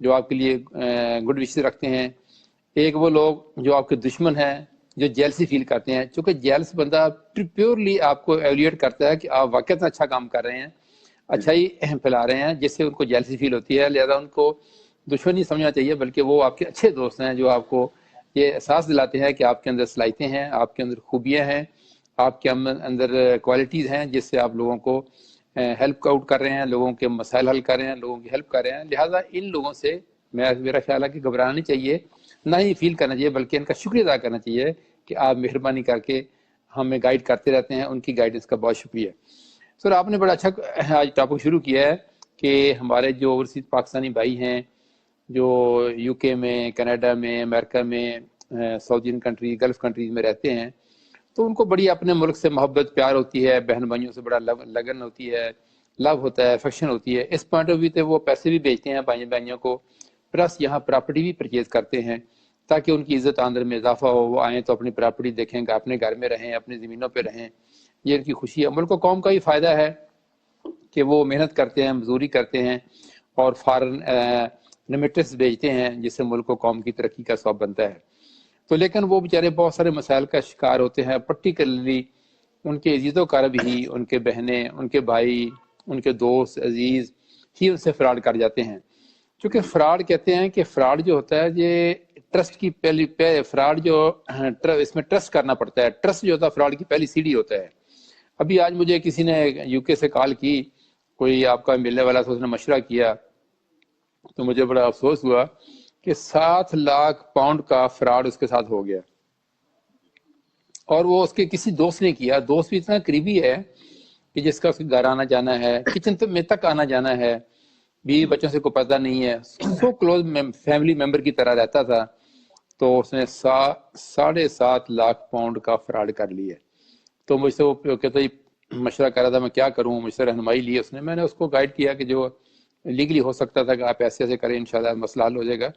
جو آپ کے لیے گڈ وشز رکھتے ہیں، ایک وہ لوگ جو آپ کے دشمن ہیں جو جیلسی فیل کرتے ہیں. چونکہ جیلس بندہ پیورلی آپ کو ایولیٹ کرتا ہے کہ آپ واقعات اچھا کام کر رہے ہیں، اچھائی پھیلا رہے ہیں، جس سے ان کو جیلسی فیل ہوتی ہے. لہذا ان کو دشمن نہیں سمجھنا چاہیے، بلکہ وہ آپ کے اچھے دوست ہیں جو آپ کو یہ احساس دلاتے ہیں کہ آپ کے اندر صلاحیتیں ہیں، آپ کے اندر خوبیاں ہیں، آپ کے اندر کوالٹیز ہیں جس سے آپ لوگوں کو ہیلپ آؤٹ کر رہے ہیں، لوگوں کے مسائل حل کر رہے ہیں، لوگوں کی ہیلپ کر رہے ہیں. لہٰذا ان لوگوں سے میرا خیال ہے کہ گھبرانا نہیں چاہیے، نہ ہی فیل کرنا چاہیے، بلکہ ان کا شکریہ ادا کرنا چاہیے کہ آپ مہربانی کر کے ہمیں گائیڈ کرتے رہتے ہیں. ان کی گائیڈنس کا بہت شکریہ. سر آپ نے بڑا اچھا آج ٹاپک شروع کیا ہے کہ ہمارے جو اوورسیز پاکستانی بھائی ہیں جو یو کے میں، کینیڈا میں، امریکہ میں، سعودین کنٹری، گلف کنٹریز میں رہتے ہیں، تو ان کو بڑی اپنے ملک سے محبت پیار ہوتی ہے، بہن بھائیوں سے بڑا لگن ہوتی ہے، لو ہوتا ہے، افیکشن ہوتی ہے. اس پوائنٹ آف ویو سے وہ پیسے بھی بیچتے ہیں بھائیوں کو، پلس یہاں پراپرٹی بھی پرچیز کرتے ہیں تاکہ ان کی عزت آمدنی میں اضافہ ہو. وہ آئیں تو اپنی پراپرٹی دیکھیں گے، اپنے گھر میں رہیں، اپنی زمینوں پہ رہیں. یہ ان کی خوشی ہے. ملک و قوم کا بھی فائدہ ہے کہ وہ محنت کرتے ہیں، مزدوری کرتے ہیں اور فارن ریمیٹنس بھیجتے ہیں، جس سے ملک و قوم کی ترقی کا سبب بنتا ہے. تو لیکن وہ بیچارے بہت سارے مسائل کا شکار ہوتے ہیں، پرٹیکولرلی ان کے عزیز و اقارب ہی، ان کے بہنیں، ان کے بھائی، ان کے دوست عزیز ہی ان سے فراڈ کر جاتے ہیں. چونکہ فراڈ کہتے ہیں کہ فراڈ جو ہوتا ہے یہ ٹرسٹ کی پہلی فراڈ جو اس میں ٹرسٹ کرنا پڑتا ہے. ٹرسٹ جو ہوتا ہے فراڈ کی پہلی سیڑھی ہوتا ہے. ابھی آج مجھے کسی نے یو کے سے کال کی، کوئی آپ کا ملنے والا تھا، اس نے مشورہ کیا تو مجھے بڑا افسوس ہوا کہ 7 لاکھ پاؤنڈ کا فراڈ اس کے ساتھ ہو گیا. اور وہ اس کے کسی دوست نے کیا. دوست بھی اتنا قریبی ہے کہ جس کا اس کے گھر آنا جانا ہے، کچن میں تک آنا جانا ہے، بیوی بچوں سے کوئی پتہ نہیں ہے، سو کلوز فیملی ممبر کی طرح رہتا تھا. تو اس نے 7.5 لاکھ پاؤنڈ کا فراڈ کر لیا. تو مجھ سے وہ کہتا مشورہ کر رہا تھا میں کیا کروں، مجھ سے رہنمائی لی اس نے. میں نے اس کو گائیڈ کیا کہ جو لیگلی ہو سکتا تھا کہ آپ ایسے ایسے کریں، انشاءاللہ مسئلہ حل ہو جائے گا.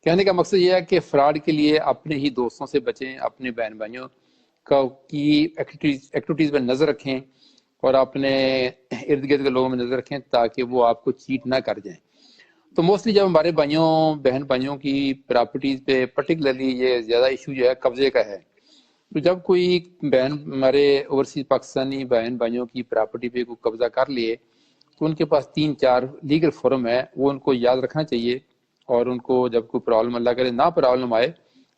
کہنے کا مقصد یہ ہے کہ فراڈ کے لیے اپنے ہی دوستوں سے بچیں، اپنے بہن بھائیوں کی ایکٹیویٹیز میں نظر رکھیں اور اپنے ارد گرد کے لوگوں میں نظر رکھیں تاکہ وہ آپ کو چیٹ نہ کر جائیں. تو موسٹلی جب ہمارے بہن بھائیوں کی پراپرٹیز پہ پرٹیکولرلی یہ زیادہ ایشو جو ہے قبضے کا ہے، تو جب کوئی ہمارے اوورسیز پاکستانی بہن بھائیوں کی پراپرٹی پہ کوئی قبضہ کر لیے تو ان کے پاس 3-4 لیگل فورم ہے، وہ ان کو یاد رکھنا چاہیے. اور ان کو جب کوئی پرابلم، اللہ کرے نہ پرابلم آئے،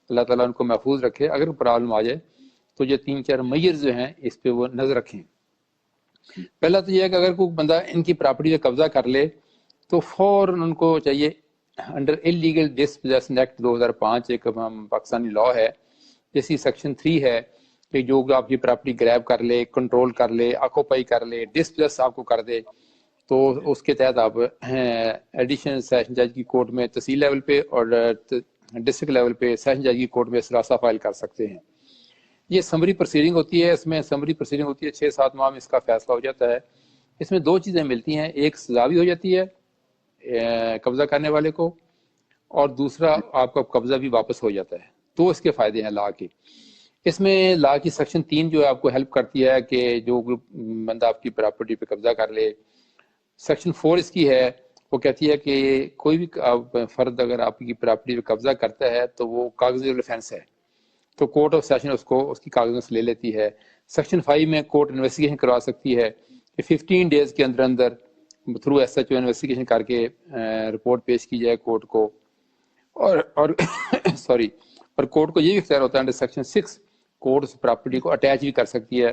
اللہ تعالیٰ ان کو محفوظ رکھے، اگر پرابلم آ جائے تو یہ 3-4 میئرز جو ہیں اس پہ وہ نظر رکھیں. پہلا تو یہ ہے کہ اگر کوئی بندہ ان کی پراپرٹی پہ قبضہ کر لے تو فوراً ان کو چاہیے انڈر انلیگل ڈسپوزیشن ایکٹ 2005 ایک پاکستانی لاء ہے، جیسی سیکشن 3 ہے کہ جو آپ کی پراپرٹی گریب کر لے، کنٹرول کر لے، آکوپائی کر لے، ڈسپوزیس آپ کو کر دے، تو اس کے تحت آپ ایڈیشنل سیشن جج کی کورٹ میں تحصیل لیول پہ اور ڈسٹرکٹ لیول پہ سیشن جج کی کورٹ میں استغاثہ فائل کر سکتے ہیں. یہ سمری پروسیڈنگ ہوتی ہے، اس میں سمری پروسیڈنگ ہوتی ہے، 6-7 ماہ میں اس کا فیصلہ ہو جاتا ہے. اس میں 2 چیزیں ملتی ہیں، ایک سزا بھی ہو جاتی ہے قبضہ کرنے والے کو، اور دوسرا آپ کا قبضہ بھی واپس ہو جاتا ہے. تو اس کے فائدے ہیں لا کے. اس میں لا کی سیکشن 3 جو ہے آپ کو ہیلپ کرتی ہے کہ جو بندہ آپ کی پراپرٹی پہ قبضہ کر لے. سیکشن 4 اس کی ہے، وہ کہتی ہے کہ کوئی بھی فرد اگر آپ کی پراپرٹی پہ قبضہ کرتا ہے تو وہ کاغذی ریفرنس ہے، تو کورٹ آف سیشن اس کی کاغذات لے لیتی ہے. سیکشن 5 میں کورٹ انویسٹیگیشن کروا سکتی ہے کہ 15 ڈیز کے اندر through S H O investigation کر کے رپورٹ پیش کی جائے کورٹ کو. اور سوری، اور کورٹ کو یہ بھی اختیار ہوتا ہے انڈر سیکشن 6، کورٹ اس پراپرٹی کو اٹیچ بھی کر سکتی ہے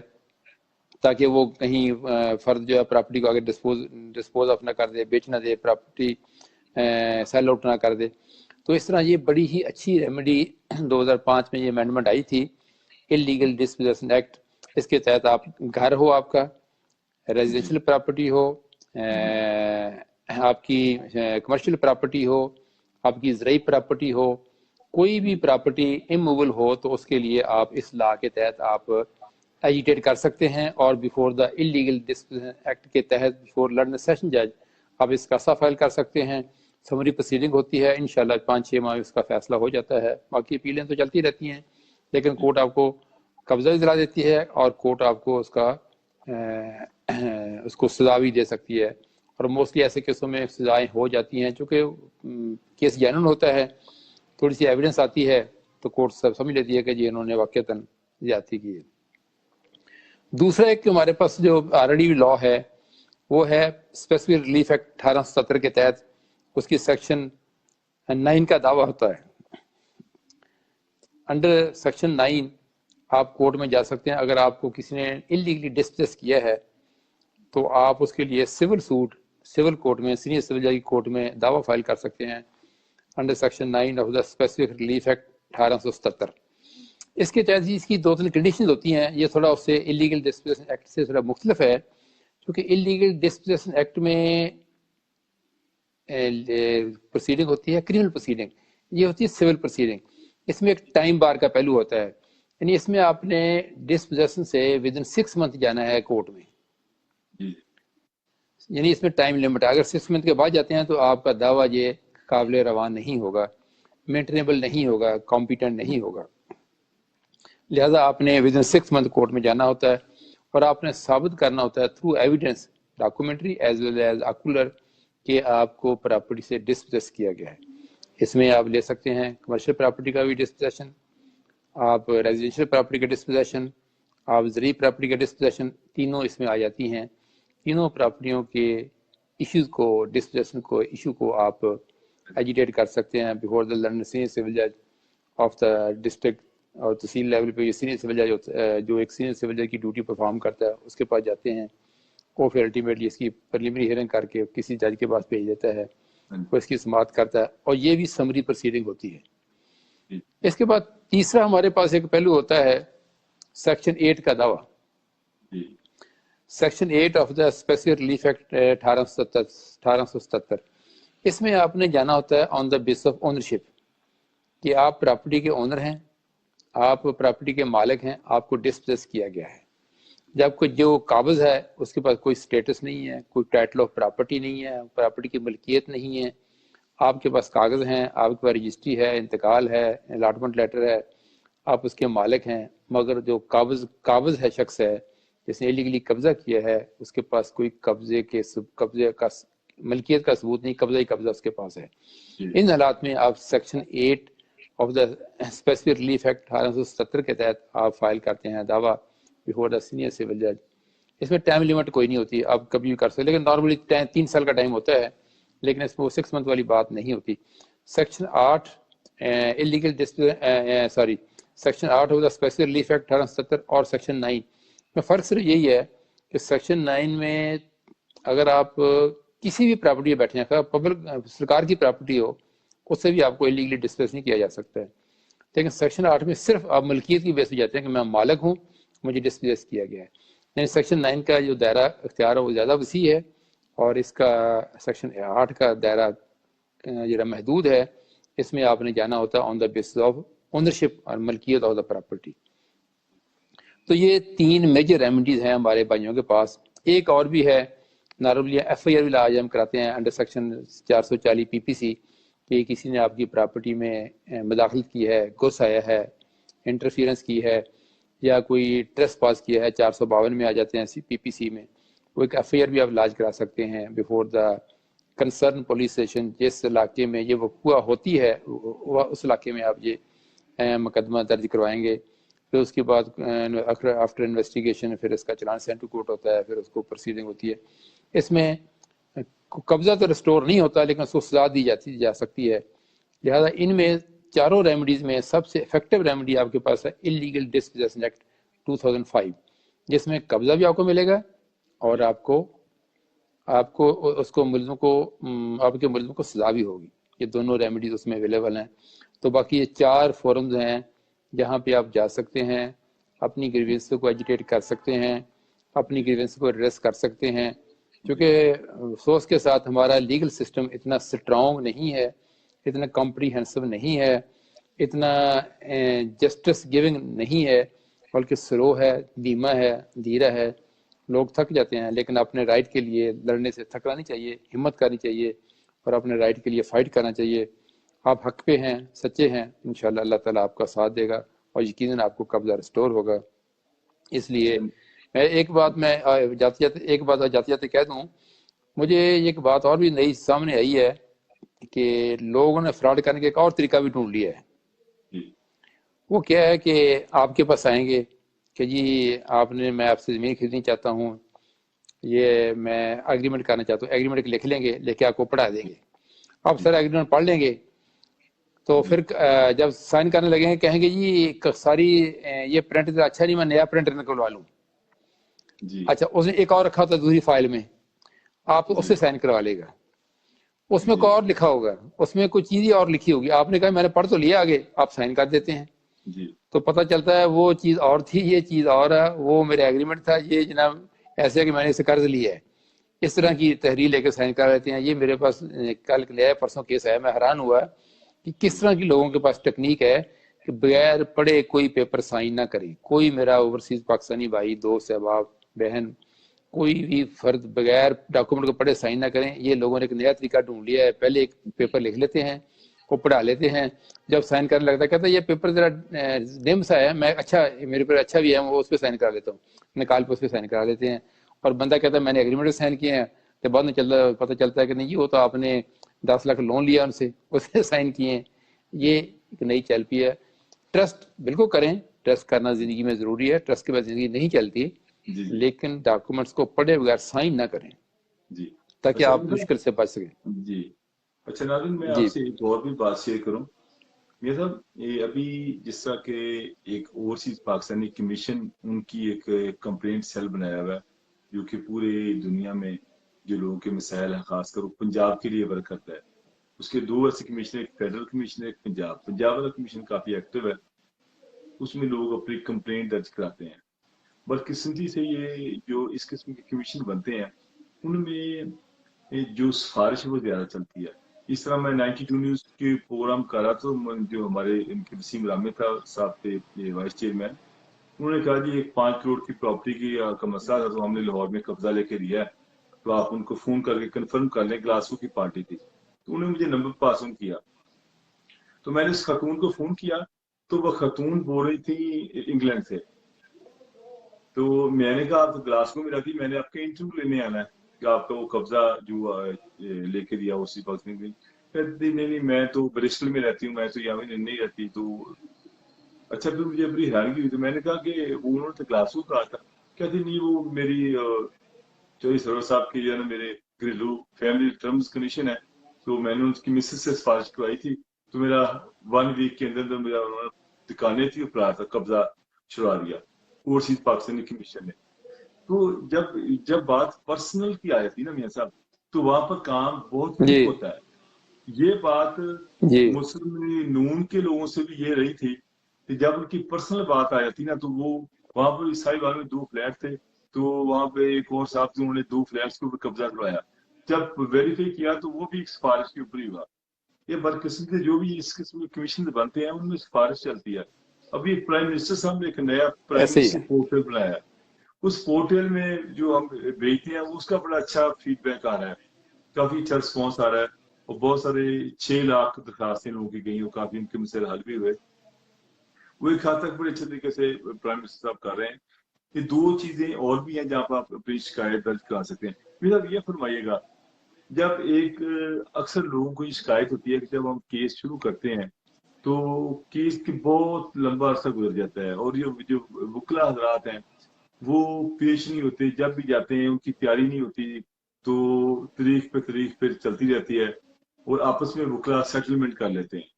تاکہ وہ کہیں فرد جو ہے پراپرٹی کو آگے ڈسپوز آف نہ کر دے، بیچ نہ دے، پراپرٹی سیل آؤٹ نہ کر دے. تو اس طرح یہ بڑی ہی اچھی ریمیڈی 2005 میں یہ امینڈمنٹ آئی تھی، انلیگل ڈسپوزیشن ایکٹ. اس کے تحت آپ گھر ہو، آپ کا ریزیڈینشیل پراپرٹی ہو، آپ کی کمرشل پراپرٹی ہو، آپ کی زرعی پراپرٹی ہو، کوئی بھی پراپرٹی اموول ہو، تو اس کے لیے آپ اس لا کے تحت آپ ایجیٹیٹ کر سکتے ہیں اور before the illegal disposition act کے تحت بیفور لرن سیشن جج آپ اس کا فائل کر سکتے ہیں. سمری پروسیڈنگ ہوتی ہے، انشاءاللہ 5-6 ماہ اس کا فیصلہ ہو جاتا ہے. باقی اپیلیں تو چلتی رہتی ہیں، لیکن کورٹ آپ کو قبضہ بھی دلا دیتی ہے اور کورٹ آپ کو اس کو سزا بھی دے سکتی ہے اور موسٹلی ایسے کیسوں میں سزائیں ہو جاتی ہیں. چونکہ کیس جینون ہوتا ہے, تھوڑی سی ایویڈنس آتی ہے تو کورٹ سب سمجھ لیتی ہے کہ جی انہوں نے واقعتاً زیادتی کی ہے. دوسرا ایک ہمارے پاس جو آلریڈی لا ہے وہ ہے اسپیسیفک ریلیف ایکٹ 1870 کے تحت. اس کی سیکشن 9 کا دعویٰ ہوتا ہے. انڈر سیکشن 9 آپ کورٹ میں جا سکتے ہیں. اگر آپ کو کسی نے انلیگلی ڈسپلیس کیا ہے تو آپ اس کے لیے سول سوٹ سول کورٹ میں, سینئر سول جج کورٹ میں دعویٰ فائل کر سکتے ہیں under section 9 of the specific relief act 1870. اس کے تحت اس کی 2-3 کنڈیشنز ہوتی ہیں. یہ تھوڑا اس سے انلیگل ڈسپلیسن ایکٹ سے تھوڑا مختلف ہے, کیونکہ انلیگل ڈسپلیسن ایکٹ میں پروسیڈنگ ہوتی ہے کریمنل پروسیڈنگ, یہ ہوتی ہے سول پروسیڈنگ. اس میں ایک ٹائم بار کا پہلو ہوتا ہے, یعنی اس میں آپ نے ڈسپوزیشن سے ود ان 6 منتھ جانا ہے کورٹ میں. یعنی اس میں ٹائم لمٹ ہے. اگر 6 منتھ کے بعد جاتے ہیں تو آپ کا دعویٰ یہ قابل رواں نہیں ہوگا, مینٹینیبل نہیں ہوگا, کمپیٹنٹ نہیں ہوگا. لہذا آپ نے ود ان 6 منتھ کورٹ میں جانا ہوتا ہے اور آپ نے ثابت کرنا ہوتا ہے through evidence documentary as well as ocular کہ آپ کو پراپرٹی سے ڈسپوزیس کیا گیا ہے. اس میں آپ لے سکتے ہیں کمرشل پراپرٹی کا بھی ڈسپوزیشن, آپ ریزیڈینشیل پراپرٹی کا ڈسپوزیشن, آپ زرعی پراپرٹی کا ڈسپوزیشن, تینوں اس میں آ جاتی ہیں. تینوں پراپرٹیوں کے ایشوز کو ڈسپوزیشن کو ایشو کو آپ ایجیٹیٹ کر سکتے ہیں before the London senior civil جج آف دا ڈسٹرکٹ. اور تحصیل لیول پہ یہ سینئر سول جج جو ایک سینئر سول جج کی ڈیوٹی پرفارم کرتا ہے اس کے پاس جاتے ہیں. وہ پھر الٹیمیٹلی اس کی پریلیمنری ہیئرنگ کر کے کسی جج کے پاس بھیج دیتا ہے, وہ اس کی سماعت کرتا ہے, اور یہ بھی سمری پروسیڈنگ ہوتی ہے. اس کے بعد تیسرا ہمارے پاس ایک پہلو ہوتا ہے سیکشن 8 کا دعویٰ. Section 8 of the specific relief act 1870. اس میں آپ نے جانا ہوتا ہے آن دا بیس آف اونرشپ, کہ آپ پراپرٹی کے اونر ہیں, آپ پراپرٹی کے مالک ہیں, آپ کو ڈسپلیس کیا گیا ہے. جب کوئی جو قابض ہے اس کے پاس کوئی سٹیٹس نہیں ہے, کوئی ٹائٹل آف پراپرٹی نہیں ہے, پراپرٹی کی ملکیت نہیں ہے, آپ کے پاس کاغذ ہیں, آپ کے پاس رجسٹری ہے, انتقال ہے, الاٹمنٹ لیٹر ہے, آپ اس کے مالک ہیں, مگر جو قابض ہے شخص ہے جس نے ایلیگلی قبضہ کیا ہے اس کے پاس کوئی قبضے کا ملکیت کا ثبوت نہیں, قبضہ ہی قبضہ اس کے پاس ہے. ان حالات میں آپ section 8 of the specific relief act 1870 کے تحت آپ فائل کرتے ہیں دعویٰ بیفور دا سینئر سول جج. اس میں ٹائم لیمٹ کوئی نہیں ہوتی, آپ کبھی بھی کر سکتے, لیکن نارملی 3 سال کا ٹائم ہوتا ہے, لیکن اس میں وہ 6 منتھ والی بات نہیں ہوتی. Section 8 section 8 of the specific relief act 1870 اور سیکشن 9 میں فرق صرف یہی ہے کہ سیکشن 9 میں اگر آپ کسی بھی پراپرٹی میں بیٹھے ہیں, پبلک سرکار کی پراپرٹی ہو, اس سے بھی آپ کو انلیگلی ڈسپلیس نہیں کیا جا سکتا ہے. لیکن سیکشن 8 میں صرف آپ ملکیت کی بیس پہ جاتے ہیں کہ میں مالک ہوں, مجھے ڈسپلیس کیا گیا ہے. یعنی سیکشن 9 کا جو دائرہ اختیار ہے وہ زیادہ وسیع ہے, اور اس کا سیکشن 8 کا دائرہ ذرا محدود ہے. اس میں آپ نے جانا ہوتا ہے آن دا بیسس آف اونرشپ اور ملکیت آف دا پراپرٹی. تو یہ 3 میجر ریمیڈیز ہیں ہمارے بھائیوں کے پاس. ایک اور بھی ہے, نارملی ایف آئی آر بھی آج ہم کراتے ہیں انڈر سیکشن 440 پی پی سی, کہ کسی نے آپ کی پراپرٹی میں مداخلت کی ہے, گھس آیا ہے, انٹرفیئرنس کی ہے, یا کوئی ٹریس پاس کیا ہے, 452 میں آ جاتے ہیں پی پی سی میں. وہ ایک ایف آئی آر بھی آپ لاج کرا سکتے ہیں before the concern police station. جس علاقے میں یہ وقوع ہوتی ہے اس علاقے میں آپ یہ مقدمہ درج کروائیں گے. پھر اس کے بعد آفٹر انویسٹیگیشن پھر اس کا چلان سینڈ ٹو کورٹ ہوتا ہے, پھر اس کو پروسیڈنگ ہوتی ہے. اس میں قبضہ تو ریسٹور نہیں ہوتا, لیکن اس کو سزا دی جا سکتی ہے. لہذا ان میں چاروں ریمیڈیز میں سب سے افیکٹو ریمیڈی آپ کے پاس ہے انلیگل ڈسپوزیشن ایکٹ 2005, جس میں قبضہ بھی آپ کو ملے گا اور آپ کو اس کو ملزم کو آپ کے ملزم کو سزا بھی ہوگی. یہ دونوں ریمیڈیز اس میں اویلیبل ہیں. تو باقی یہ 4 فورمز ہیں جہاں پہ آپ جا سکتے ہیں, اپنی گریوینس کو ایجیٹیٹ کر سکتے ہیں, اپنی گریوینس کو ایڈریس کر سکتے ہیں. کیونکہ افسوس کے ساتھ ہمارا لیگل سسٹم اتنا اسٹرانگ نہیں ہے, اتنا کمپریہنسو نہیں ہے, اتنا جسٹس گیونگ نہیں ہے, بلکہ سلو ہے, دھیما ہے, دھیرا ہے. لوگ تھک جاتے ہیں, لیکن اپنے رائٹ کے لیے لڑنے سے تھکنا نہیں چاہیے, ہمت کرنی چاہیے اور اپنے رائٹ کے لیے فائٹ کرنا چاہیے. آپ حق پہ ہیں, سچے ہیں, انشاءاللہ اللہ تعالیٰ آپ کا ساتھ دے گا اور یقیناً آپ کو قبضہ ریسٹور ہوگا. اس لیے میں ایک بات جاتے جاتے کہہ دوں مجھے ایک بات اور بھی نئی سامنے آئی ہے کہ لوگوں نے فراڈ کرنے کا ایک اور طریقہ بھی ڈھونڈ لیا ہے. جی وہ کیا ہے کہ آپ کے پاس آئیں گے کہ جی میں آپ سے زمین خریدنی چاہتا ہوں، یہ میں ایگریمنٹ کرنا چاہتا ہوں. ایگریمنٹ لکھ لیں گے، لکھ کے آپ کو پڑھا دیں گے. آپ سر ایگریمنٹ پڑھ لیں گے تو پھر جب سائن کرنے لگیں گے کہیں گے جی ساری یہ پرنٹ اچھا نہیں، میں نیا پرنٹر نکلوا لوں. جی اچھا اس نے ایک اور رکھا ہوتا ہے دوسری فائل میں، آپ اس سے سائن کروا لے گا. اس میں کوئی اور لکھا ہوگا، اس میں کوئی چیز ہی اور لکھی ہوگی. آپ نے کہا میں نے پڑھ تو لیا، آگے آپ سائن کر دیتے ہیں. جی تو پتہ چلتا ہے وہ چیز اور تھی، یہ چیز اور ہے. وہ میرا ایگریمنٹ تھا، یہ جناب ایسے ہے کہ میں نے اسے قرض لیا ہے. اس طرح کی تحریر لے کے سائن کر لیتے ہیں. یہ میرے پاس کل لیا ہے، پرسوں کیس ہے. میں حیران ہوا کہ کس طرح کی لوگوں کے پاس ٹیکنیک ہے کہ بغیر پڑھے کوئی پیپر سائن نہ کریں. کوئی میرا اوورسیز پاکستانی بھائی، دوست، احباب، بہن، کوئی بھی فرد بغیر ڈاکومنٹ کو پڑھے سائن نہ کریں. یہ لوگوں نے ایک نیا طریقہ ڈھونڈ لیا ہے. پہلے ایک پیپر لکھ لیتے ہیں، وہ پڑھا لیتے ہیں، جب سائن کرنے لگتا ہے کہتا ہے یہ پیپر ذرا ڈم سا ہے، میں اچھا میرے پر اچھا بھی ہے، وہ اس پہ سائن کرا لیتا ہوں. نکال پہ اس پہ سائن کرا لیتے ہیں. اور بندہ کہتا ہے میں نے ایگریمنٹ سائن کیے ہیں، تو بعد میں پتہ چلتا ہے کہ نہیں، وہ تو آپ نے 10 لاکھ لون لیا ان سے، اس نے سائن کیے ہیں. یہ ایک نئی چل پی ہے. ٹرسٹ بالکل کریں، ٹرسٹ کرنا زندگی میں ضروری ہے. ٹرسٹ کے بعد زندگی نہیں چلتی. جی لیکن ڈاکومنٹس کو پڑھے بغیر سائن نہ کریں جی. تاکہ اچھا آپ مشکل سے بچ سکیں. جی. اچھا ناظرین، میں جی آپ سے ایک اور بھی بات شیئر کروں. یہ صاحب، یہ ابھی جس طرح کہ ایک اوورسیز پاکستانی کمیشن، ان کی ایک کمپلینٹ سیل بنایا ہوا ہے جو کہ پورے دنیا میں جو لوگوں کے مسائل ہیں، خاص کر پنجاب کے لیے ورک کرتا ہے. اس کے 2 ایسے کمیشن، ایک فیڈرل کمیشن، ایک پنجاب والا کمیشن کافی ایکٹیو ہے. اس میں لوگ اپنی کمپلینٹ درج کراتے ہیں. بدقسمتی سے یہ جو اس قسم کے کمیشن بنتے ہیں، ان میں جو سفارش وہ زیادہ چلتی ہے. اس طرح میں 92 نیوز کے پروگرام کر رہا تھا، جو ہمارے ان کے وسیم رامے تھا صاحب تھے، یہ وائس چیئرمین. انہوں نے کہا جی ایک 5 کروڑ کی پراپرٹی کا مسئلہ تھا، تو ہم نے لاہور میں قبضہ لے کے لیا ہے، تو آپ ان کو فون کر کے کنفرم کر لیں. گلاسکو کی پارٹی تھی، تو انہوں نے مجھے نمبر پاس آن کیا. تو میں نے اس خاتون کو فون کیا، تو وہ خاتون بول رہی تھی انگلینڈ سے. تو میں نے کہا آپ گلاسکو میں رہتی، میں نے آپ کا انٹرویو لینے آنا ہے کہ آپ کا وہ قبضہ جو لے کے دیا اسی وقت میں. کہتی نہیں میں تو برسٹل میں رہتی ہوں، میں تو یہاں نہیں رہتی. تو اچھا، پھر مجھے بڑی حیرانگی ہوئی. تو میں نے کہا کہ انہوں نے گلاسکو کہا تھا. کہتی نہیں، وہ میری چوہدری سرور صاحب کی جو ہے نا، میرے گھریلو فیملی ٹرمز کنڈیشن ہے، تو میں نے اس کی مسز سے سفارش کروائی تھی. تو میرا 1 ویک کے اندر میرا انہوں نے دکانیں تھی، پڑا تھا، قبضہ چھڑا دیا اوورسیز پاکستانی کمیشن نے. تو جب بات پرسنل کی آئی تھی نا میاں صاحب، تو وہاں پر کام بہت جی کوئک ہوتا ہے. یہ بات جی مسلم نون کے لوگوں سے بھی یہ رہی تھی کہ جب ان کی پرسنل بات آ جاتی نا، تو وہ وہاں پر عیسائی بار میں 2 فلیٹ تھے، تو وہاں پہ ایک اور صاحب تھے، انہوں نے 2 فلیٹس کے اوپر قبضہ کروایا. جب ویریفائی کیا تو وہ بھی ایک سفارش کے اوپر ہی ہوا. یہ بدقسمتی جو بھی اس قسم کے کمیشن بنتے ہیں، ان میں سفارش چلتی ہے. ابھی پرائم منسٹر صاحب نے ایک نیا پرائم ایسے ہی منسٹر ہے. پورٹل بنایا ہے. اس پورٹل میں جو ہم بھیجتے ہیں، اس کا بڑا اچھا فیڈ بیک آ رہا ہے، کافی اچھا رسپانس آ رہا ہے. اور بہت سارے 6 لاکھ درخواستیں لوگوں کی گئی، اور کافی ان کے مسائل حل بھی ہوئے. وہ ایک حد تک بڑے اچھے طریقے سے پرائم منسٹر صاحب کر رہے ہیں. یہ 2 چیزیں اور بھی ہیں جہاں پر آپ اپنی شکایت درج کرا سکتے ہیں. پھر آپ یہ فرمائیے گا، جب ایک اکثر لوگوں کو یہ شکایت ہوتی ہے کہ جب ہم کیس شروع کرتے ہیں تو کیس کی بہت لمبا عرصہ گزر جاتا ہے، اور یہ جو وکلا حضرات ہیں وہ پیش نہیں ہوتے. جب بھی جاتے ہیں ان کی تیاری نہیں ہوتی، تو تاریخ پہ تاریخ پہ چلتی رہتی ہے، اور آپس میں وکلا سیٹلمنٹ کر لیتے ہیں.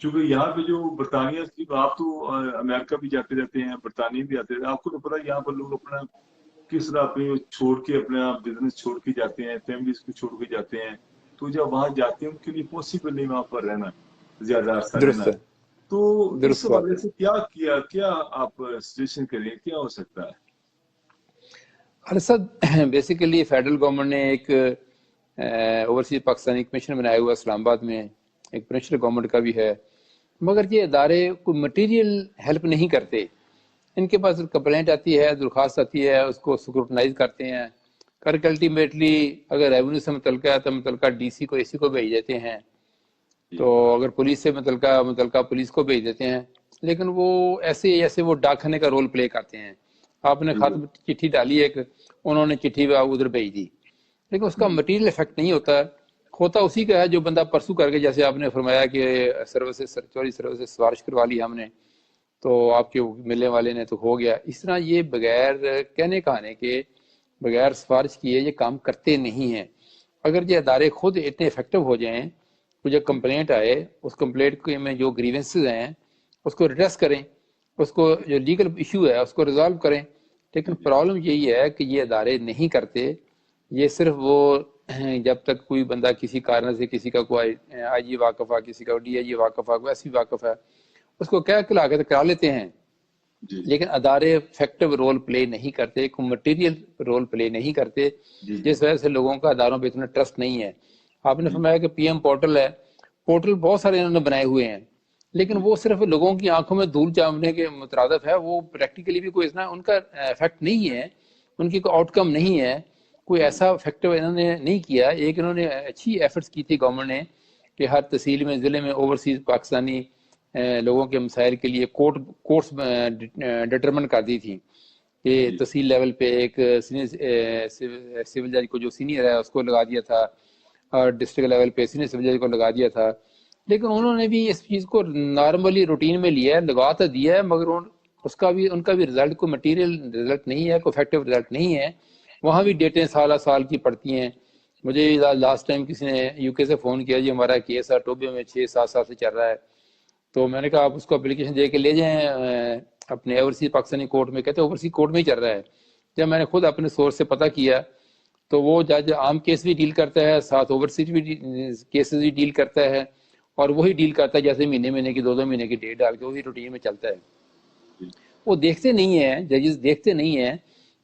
کیونکہ یہاں پہ جو برطانیہ کی، آپ تو امریکہ بھی جاتے رہتے ہیں، برطانیہ بھی جاتے رہتے ہیں، آپ کو تو پتا یہاں پر لوگ اپنا کس طرح اپنی چھوڑ کے، اپنا بزنس چھوڑ کے جاتے ہیں، فیملیز کو چھوڑ کے جاتے ہیں. تو جب وہاں جاتے ہیں ان کے لیے پاسبل نہیں وہاں پر رہنا، زیادہ عرصہ رہنا. درست ہے، تو اس درست بات حوالے ہے. سے کیا آپ سجیشن کریں، کیا ہو سکتا ہے؟ ارشد، بیسیکلی فیڈرل گورنمنٹ نے ایک اوورسیز پاکستانی کمیشن بنایا ہوا اسلام آباد میں، ایک پرنسپل گورنمنٹ کا بھی ہے، مگر یہ ادارے کوئی مٹیریل ہیلپ نہیں کرتے. ان کے پاس کمپلینٹ آتی ہے، درخواست آتی ہے، اس کو سکروٹنائز کرتے ہیں، کر کے الٹیمیٹلی اگر ریونیو سے متعلقہ ہے تو متعلقہ ڈی سی کو، اے سی کو بھیج دیتے ہیں. تو اگر پولیس سے متعلقہ پولیس کو بھیج دیتے ہیں. لیکن وہ ایسے وہ ڈاکخانے کا رول پلے کرتے ہیں. آپ نے خط چٹھی ڈالی ایک، انہوں نے چٹھی ادھر بھیج دی. لیکن اس کا مٹیریل افیکٹ نہیں ہوتا اسی کا ہے جو بندہ پرسو کر کے، جیسے آپ نے فرمایا کہ چوری سروسز سفارش کروا لی ہم نے تو آپ کے ملنے والے نے تو ہو گیا. اس طرح یہ بغیر کہنے کہانے کے، بغیر سفارش کیے یہ کام کرتے نہیں ہیں. اگر یہ ادارے خود اتنے افیکٹو ہو جائیں، جو کمپلینٹ آئے اس کمپلینٹ میں جو گریونسز ہیں اس کو ریڈریس کریں، اس کو جو لیگل ایشو ہے اس کو ریزالو کریں. لیکن پرابلم یہی ہے کہ یہ ادارے نہیں کرتے. یہ صرف وہ جب تک کوئی بندہ کسی کارن سے، کسی کا کوئی آئی جی واقف ہے، کسی کا ڈی آئی جی واقف ہے، کوئی ایس پی واقف ہے، اس کو کیا کلا کے کرا لیتے ہیں. لیکن ادارے افیکٹو رول پلے نہیں کرتے، کوئی مٹیریل رول پلے نہیں کرتے، جس وجہ سے لوگوں کا اداروں پہ اتنا ٹرسٹ نہیں ہے. آپ نے فرمایا کہ پی ایم پورٹل ہے، پورٹل بہت سارے انہوں نے بنائے ہوئے ہیں، لیکن وہ صرف لوگوں کی آنکھوں میں دھول چاپنے کے مترادف ہے. وہ پریکٹیکلی بھی کوئی اتنا ان کا افیکٹ نہیں ہے، ان کی کوئی آؤٹ کم نہیں ہے، کوئی ایسا افیکٹو انہوں نے نہیں کیا. ایک انہوں نے اچھی ایفرٹس کی تھی گورنمنٹ نے کہ ہر تحصیل میں، ضلع میں اوورسیز پاکستانی لوگوں کے مسائل کے لیے کورس ڈٹرمن کر دی تھی کہ تحصیل لیول پہ ایک سول جج کو جو سینئر ہے اس کو لگا دیا تھا، اور ڈسٹرکٹ لیول پہ سینئر سول جج کو لگا دیا تھا. لیکن انہوں نے بھی اس چیز کو نارملی روٹین میں لیا ہے، لگا تو دیا ہے، مگر ان کا بھی رزلٹ کوئی مٹیریل رزلٹ نہیں ہے، کوئی افیکٹو رزلٹ نہیں ہے. وہاں بھی ڈیٹیں سال کی پڑتی ہیں. مجھے لاسٹ ٹائم کسی نے یو کے سے فون کیا، جی ہمارا کیس ہے ٹوبے میں 6-7 سال سے چل رہا ہے. تو میں نے کہا آپ اس کو اپلیکیشن دے کے لے جائیں اپنے اوورسیز پاکستانی کورٹ میں. کہتے ہیں اوورسیز کورٹ میں ہی چل رہا ہے. جب میں نے خود اپنے سورس سے پتہ کیا تو وہ جج عام کیس بھی ڈیل کرتا ہے، ساتھ اوورسیز بھی کیسز بھی ڈیل کرتا ہے، اور وہی ڈیل کرتا ہے جیسے مہینے کی 2 مہینے کی ڈیٹ ڈال کے وہی روٹین میں چلتا ہے. وہ دیکھتے نہیں ہیں، ججز دیکھتے نہیں ہیں،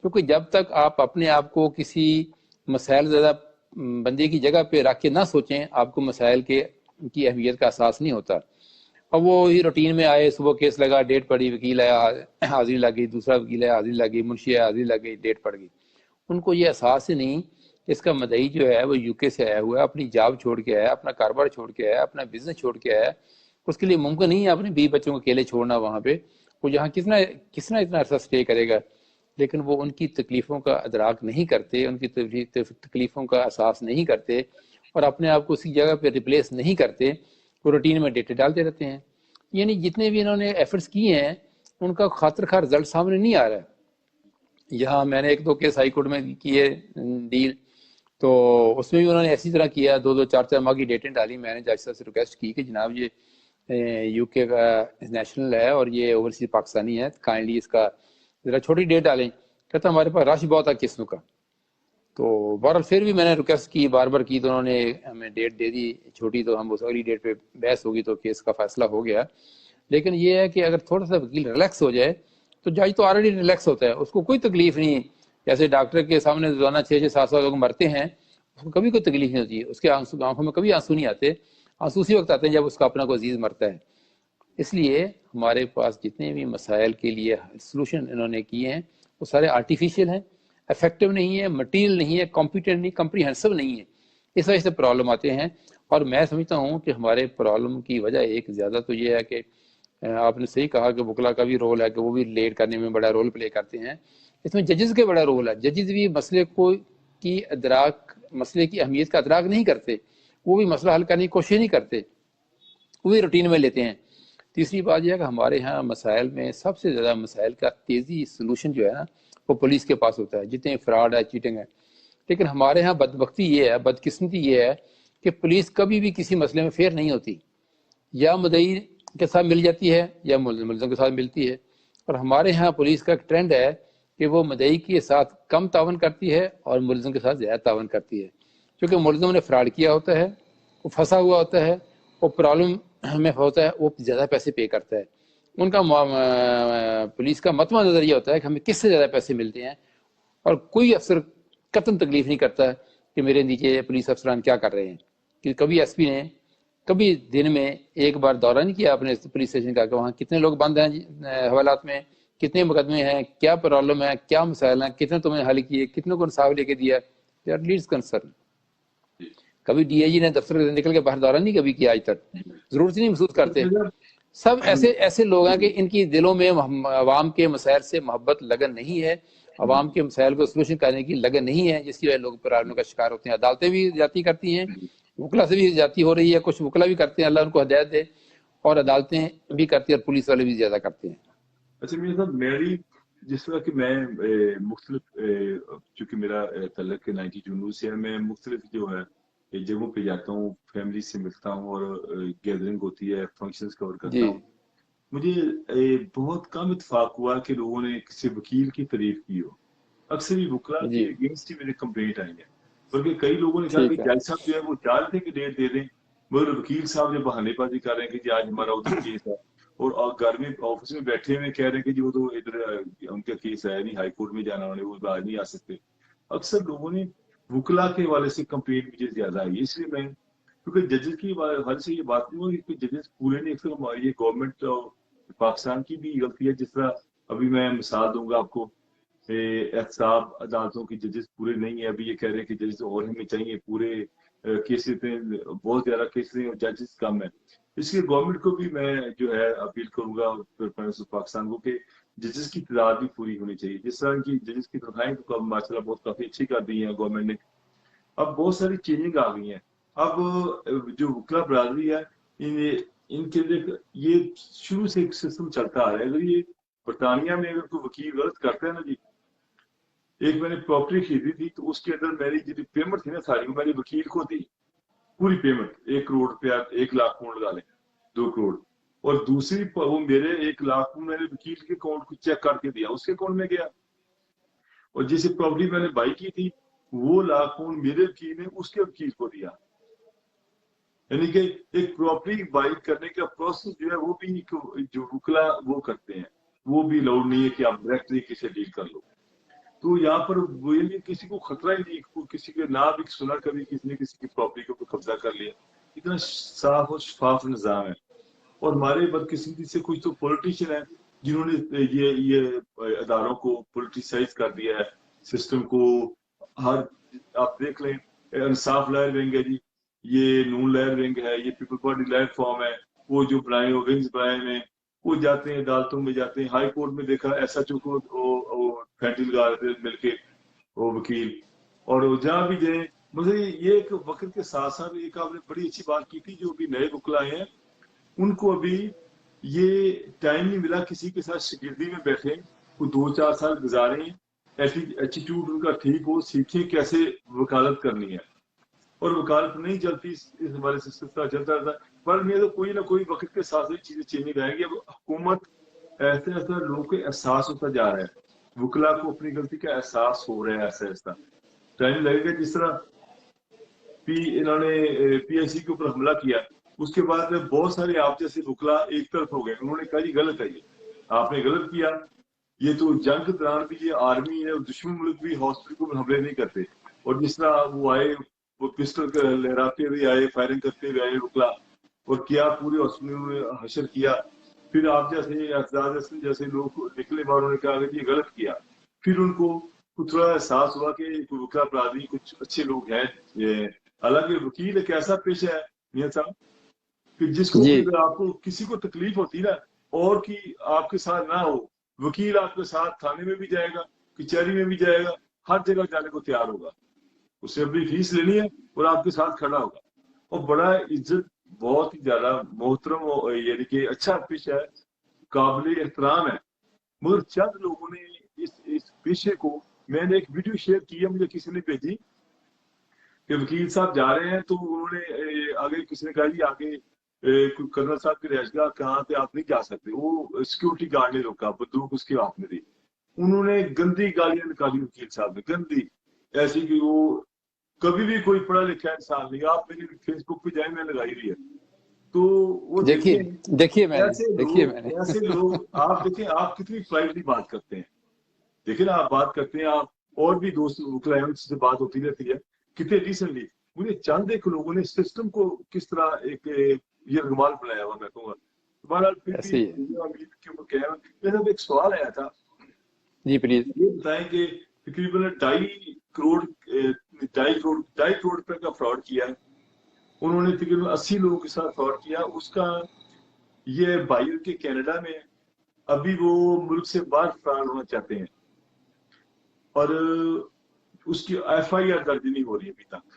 کیونکہ جب تک آپ اپنے آپ کو کسی مسائل زیادہ بندے کی جگہ پہ رکھ کے نہ سوچیں، آپ کو مسائل کی اہمیت کا احساس نہیں ہوتا. اب وہ ہی روٹین میں آئے، صبح کیس لگا، ڈیٹ پڑی، وکیل آیا، حاضری لگ گئی، دوسرا وکیل آیا، حاضری لگ گئی، منشی آیا، حاضری لگ گئی، ڈیٹ پڑ گئی. ان کو یہ احساس ہی نہیں کہ اس کا مدعی جو ہے وہ یو کے سے آیا ہوا ہے، اپنی جاب چھوڑ کے آیا، اپنا کاروبار چھوڑ کے آیا، اپنا بزنس چھوڑ کے آیا. اس کے لیے ممکن نہیں ہے اپنے 20 بچوں کو اکیلے چھوڑنا وہاں پہ. وہ یہاں کتنا اتنا عرصہ اسٹے کرے گا. لیکن وہ ان کی تکلیفوں کا ادراک نہیں کرتے، ان کی تکلیفوں کا احساس نہیں کرتے، اور اپنے آپ کو اسی جگہ پہ ریپلیس نہیں کرتے. وہ روٹین میں ڈیٹے ڈالتے رہتے ہیں. یعنی جتنے بھی انہوں نے ایفرٹس کیے ہیں ان کا خاطر خواہ رزلٹ سامنے نہیں آ رہا ہے. یہاں میں نے 1-2 کیس ہائی کورٹ میں کیے ڈیل، تو اس میں بھی انہوں نے ایسی طرح کیا، 2-4 ماہ کی ڈیٹیں ڈالی. میں نے جج صاحب سے ریکویسٹ کی کہ جناب یہ یو کے کا نیشنل ہے اور یہ اوورسیز پاکستانی ہے، کائنڈلی اس کا ذرا چھوٹی ڈیٹ ڈالیں. کہتا ہمارے پاس رش بہت ہے کیسوں کا. تو بہرحال پھر بھی میں نے ریکویسٹ کی، بار کی، تو انہوں نے ہمیں ڈیٹ دے دی چھوٹی. تو ہم اس اگلی ڈیٹ پہ بحث ہوگی تو کیس کا فیصلہ ہو گیا. لیکن یہ ہے کہ اگر تھوڑا سا وکیل ریلیکس ہو جائے تو جج تو آلریڈی ریلیکس ہوتا ہے، اس کو کوئی تکلیف نہیں. جیسے ڈاکٹر کے سامنے روزانہ 6-7 لوگ مرتے ہیں، اس کو کبھی کوئی تکلیف نہیں ہوتی ہے، اس کے آنکھوں میں کبھی آنسو نہیں آتے. آنسو اسی وقت آتے ہیں جب اس کا اپنا کوئی عزیز مرتا ہے. اس لیے ہمارے پاس جتنے بھی مسائل کے لیے سلوشن انہوں نے کیے ہیں وہ سارے آرٹیفیشیل ہیں، افیکٹو نہیں ہے، مٹیریل نہیں ہے، کمپیٹنٹ نہیں، کمپریہنسو نہیں ہے. اس وجہ سے پرابلم آتے ہیں. اور میں سمجھتا ہوں کہ ہمارے پرابلم کی وجہ ایک زیادہ تو یہ ہے کہ آپ نے صحیح کہا کہ وکلا کا بھی رول ہے کہ وہ بھی لیٹ کرنے میں بڑا رول پلے کرتے ہیں. اس میں ججز کے بڑا رول ہے. ججز بھی مسئلے کی اہمیت کا ادراک نہیں کرتے، وہ بھی مسئلہ حل کرنے کی کوشش نہیں کرتے، وہ بھی روٹین میں لیتے ہیں. تیسری بات یہ ہے کہ ہمارے ہاں مسائل میں سب سے زیادہ مسائل کا تیزی سلوشن جو ہے نا وہ پولیس کے پاس ہوتا ہے، جتنے فراڈ ہے، چیٹنگ ہے. لیکن ہمارے ہاں بدبختی یہ ہے، بدقسمتی یہ ہے کہ پولیس کبھی بھی کسی مسئلے میں فیئر نہیں ہوتی. یا مدعی کے ساتھ مل جاتی ہے یا ملزم کے ساتھ ملتی ہے. اور ہمارے ہاں پولیس کا ایک ٹرینڈ ہے کہ وہ مدعی کے ساتھ کم تعاون کرتی ہے اور ملزم کے ساتھ زیادہ تعاون کرتی ہے. کیونکہ ملزم نے فراڈ کیا ہوتا ہے، وہ پھنسا ہوا ہوتا ہے، وہ پرابلم میں ہوتا ہے، وہ زیادہ پیسے پے کرتا ہے. ان کا پولیس کا متوازن نظر یہ ہوتا ہے کہ ہمیں کس سے زیادہ پیسے ملتے ہیں، اور کوئی افسر قطعاً تکلیف نہیں کرتا کہ میرے نیچے پولیس افسران کیا کر رہے ہیں. کہ کبھی ایس پی نے کبھی دن میں ایک بار دورہ نہیں کیا اپنے پولیس اسٹیشن کا کہ وہاں کتنے لوگ بند ہیں حوالات میں، کتنے مقدمے ہیں، کیا پرابلم ہے، کیا مسائل ہیں، کتنے تمہیں حل کیے، کتنے کو انصاف لے کے دیا. They are least concern. کبھی ڈی اے جی نے دفتر سے نکل کے باہر دورہ نہیں کبھی کیا آج تک، ضرورت نہیں محسوس کرتے. سب ایسے لوگ ہیں کہ ان کی دلوں میں عوام کے مسائل سے محبت لگن نہیں ہے، عوام کے مسائل کو سلوشن کرنے کی لگن نہیں ہے، جس کی وجہ لوگ پرابلم کا شکار ہوتے ہیں. عدالتیں بھی زیادتی کرتی ہیں، وکلا سے بھی زیادتی ہو رہی ہے، کچھ وکلا بھی کرتے ہیں، اللہ ان کو ہدایت دے، اور عدالتیں بھی کرتی ہیں اور پولیس والے بھی زیادہ کرتے ہیں. اچھا میرے ساتھ میری جس طرح کہ میں مختلف چونکہ میرا تعلق 90 جنوب سے ہے، میں مختلف جو ہے جگہوں پہ جاتا ہوں، فیملی سے ملتا ہوں اور گیدرنگ ہوتی ہے، فنکشنز کور کرتا جی ہوں. مجھے بہت کم اتفاق ہوا کہ لوگوں نے کسی وکیل کی تعریف کی ہو. اکثر ہی وکلا جی کے اگینسٹ ہی میرے کمپلینٹ آئی ہیں، بلکہ کئی لوگوں نے کہا کہ ٹھیک ہے. جج صاحب جو ہے وہ چاہ رہے تھے کہ ڈیٹ دے دیں، مگر وکیل صاحب جو بہانے بازی کر رہے ہیں کہ جی آج ہمارا ادھر کیس ہے، اور گھر میں آفس میں بیٹھے ہوئے کہہ رہے ہیں کہ جی وہ تو ادھر ان کا کیس ہے نہیں، ہائی کورٹ میں جانا انہوں نے، وہ آج نہیں آ سکتے. اکثر لوگوں نے وکلا کے حوالے سے کمپلینٹ مجھے زیادہ آئی، اس لیے میں کیونکہ ججز کی حوالے سے یہ بات نہیں ہوگی کہ ججز پورے نہیں، اکثر یہ گورنمنٹ پاکستان کی بھی غلطی ہے. جس طرح ابھی میں مثال دوں گا آپ کو، احتساب عدالتوں کی ججز پورے نہیں ہیں. ابھی یہ کہہ رہے ہیں کہ ججز اور ہمیں چاہیے، پورے کیسز میں بہت زیادہ کیسز ہیں اور ججز کم ہیں. اس لیے گورنمنٹ کو بھی میں جو ہے اپیل کروں گا پاکستان کو کہ ججز کی تعداد بھی پوری ہونی چاہیے. جس طرح کی ججز کی تنخواہیں تو ماشاء اللہ بہت کافی اچھی کر دی ہیں گورنمنٹ نے. اب بہت ساری چینجنگ آ گئی ہیں. اب جو وکلا برادری ہے ان کے لیے یہ شروع سے ایک سسٹم چلتا آ رہا ہے. اگر یہ برطانیہ میں اگر کوئی وکیل غلط کرتا ہے نا جی، ایک میں نے پراپرٹی خریدی تھی تو اس کے اندر میری جو پیمنٹ تھی نا ساری، وہ میں نے وکیل کو دی پوری پیمنٹ، 1 کروڑ روپیہ، 1 لاکھ پاؤنڈ لگا لیں، 2 کروڑ، اور دوسری وہ میرے 1 لاکھ میں نے وکیل کے اکاؤنٹ کو چیک کر کے دیا، اس کے اکاؤنٹ میں گیا. اور جیسے پراپرٹی میں نے بائی کی تھی وہ 1 لاکھ پاؤنڈ میرے وکیل نے اس کے وکیل کو دیا. یعنی کہ ایک پراپرٹی بائی کرنے کا پروسیس جو ہے وہ بھی جو وکلا وہ کرتے ہیں، وہ بھی الاؤڈ نہیں ہے کہ آپ ڈائریکٹ طریقے سے ڈیل کر لو. تو یہاں پر وہ کسی کو خطرہ ہی نہیں، کسی کے نہ بھی سنا کبھی کسی نے کسی کی پراپرٹی کو قبضہ کر لیا. اتنا صاف اور شفاف نظام ہے. اور ہمارے بدقسمتی سے کچھ تو پولیٹیشین ہیں جنہوں نے یہ اداروں کو پولیٹیسائز کر دیا ہے، سسٹم کو. ہر آپ دیکھ لیں، انصاف لائر ونگ ہے جی، یہ نون لائر ونگ ہے، یہ پیپل پارٹی لائر فارم ہے، وہ جو بنائے ہو ونگز بنائے ہیں وہ جاتے ہیں عدالتوں میں، جاتے ہیں ہائی کورٹ میں. دیکھا ایس ایچ او کو پھینٹی لگا رہے تھے مل کے وہ وکیل. اور جہاں بھی جائیں مجھے یہ ایک وقت کے ساتھ ساتھ ایک آپ نے بڑی اچھی بات کی تھی، جو بھی نئے وکلا آئے ہیں ان کو ابھی یہ ٹائم نہیں ملا کسی کے ساتھ شاگردی میں بیٹھے، کوئی 2-4 سال گزارے ہیں، ایٹیٹیوڈ ان کا ٹھیک ہو، سیکھیں کیسے وکالت کرنی ہے. اور وکالت نہیں چلتی اس ہمارے سسٹم کا چلتا رہتا، پر میں تو کوئی نہ کوئی وقت کے ساتھ چیزیں چینج آئیں گی. اب حکومت ایسے ایسا لوگوں کو احساس ہوتا جا رہا ہے، وکلا کو اپنی غلطی کا احساس ہو رہا ہے. ایسا ایسا ٹائم لگے گا. جس طرح انہوں نے پی ایس سی کے اوپر حملہ کیا، اس کے بعد میں بہت سارے آپ جیسے وکلا ایک طرف ہو گئے، انہوں نے کہا یہ غلط ہے، یہ آپ نے غلط کیا. یہ تو جنگ کے دوران بھی یہ آرمی ہے اور دشمن ملک بھی ہاسپٹل کو حملے نہیں کرتے. اور جس طرح وہ آئے، وہ پسٹل لہراتے ہوئے آئے، فائرنگ کرتے ہوئے آئے وکلا، اور کیا پورے ہاسپٹل میں حشر کیا. پھر آپ جیسے اعتزاز احسن جیسے لوگ نکلے باہر، انہوں نے کہا کہ یہ غلط کیا. پھر ان کو تھوڑا احساس ہوا کہ وکلا برادری کچھ اچھے لوگ ہیں. حالانکہ وکیل ایک ایسا پیشہ ہے میاں صاحب کہ جس کو بھی جی اگر آپ کو کسی کو تکلیف ہوتی نا اور کی آپ کے ساتھ نہ ہو، وکیل آپ کے ساتھ تھانے میں بھی جائے گا، کچہری میں بھی جائے گا، ہر جگہ جانے کو تیار ہوگا. اس سے اپنی فیس لینی ہے اور آپ کے ساتھ کھڑا ہوگا. اور بڑا عزت، بہت ہی زیادہ محترم، یعنی کہ اچھا پیشہ ہے، قابل احترام ہے. مگر چند لوگوں نے اس پیشے کو، میں نے ایک ویڈیو شیئر کی ہے، مجھے کسی نے بھیجی کہ وکیل صاحب جا رہے ہیں تو انہوں نے آگے کسی نے کہا جی آگے کرنل صاحب کی رہائش گاہ کہاں پہ آپ نہیں جا سکتے. وہ سیکورٹی گارڈ نے روکا، بندوق اس کے ہاتھ میں دی. انہوں نے گندی گالیاں نکالی وکیل صاحب نے، گندی ایسی کہ وہ کبھی بھی کوئی پڑھا لکھا انسان نہیں. آپ میری فیس بک پہ جائیں، میں لگائی ہوئی ہے. تو وہ دیکھیے دیکھیں میں نے ایسے لوگ آپ دیکھیں آپ کتنی پرائیویٹلی بات کرتے ہیں. دیکھیں نا آپ بات کرتے ہیں، آپ اور بھی دوست وکلا سے بات ہوتی رہتی ہے کتنے ریسنٹلی. مجھے چند ایک لوگوں نے سسٹم کو کس طرح ایک یہ رگمال بنایا ہوا میں کہوں گا. بہرحال پھر بھی ایسے ہی ہے. امید کے اوپر کہہ رہا ہوں. میرا ایک سوال آیا تھا، جی پلیز. یہ بتائیں کہ تقریباً 2.5 کروڑ روپے کا فراڈ کیا ہے انہوں نے. تقریباً 80 لوگوں کے ساتھ فراڈ کیا. اس کا یہ بھائی کے کینیڈا میں، ابھی وہ ملک سے باہر فرار ہونا چاہتے ہیں. اور اس کی FIR درج نہیں ہو رہی ابھی تک.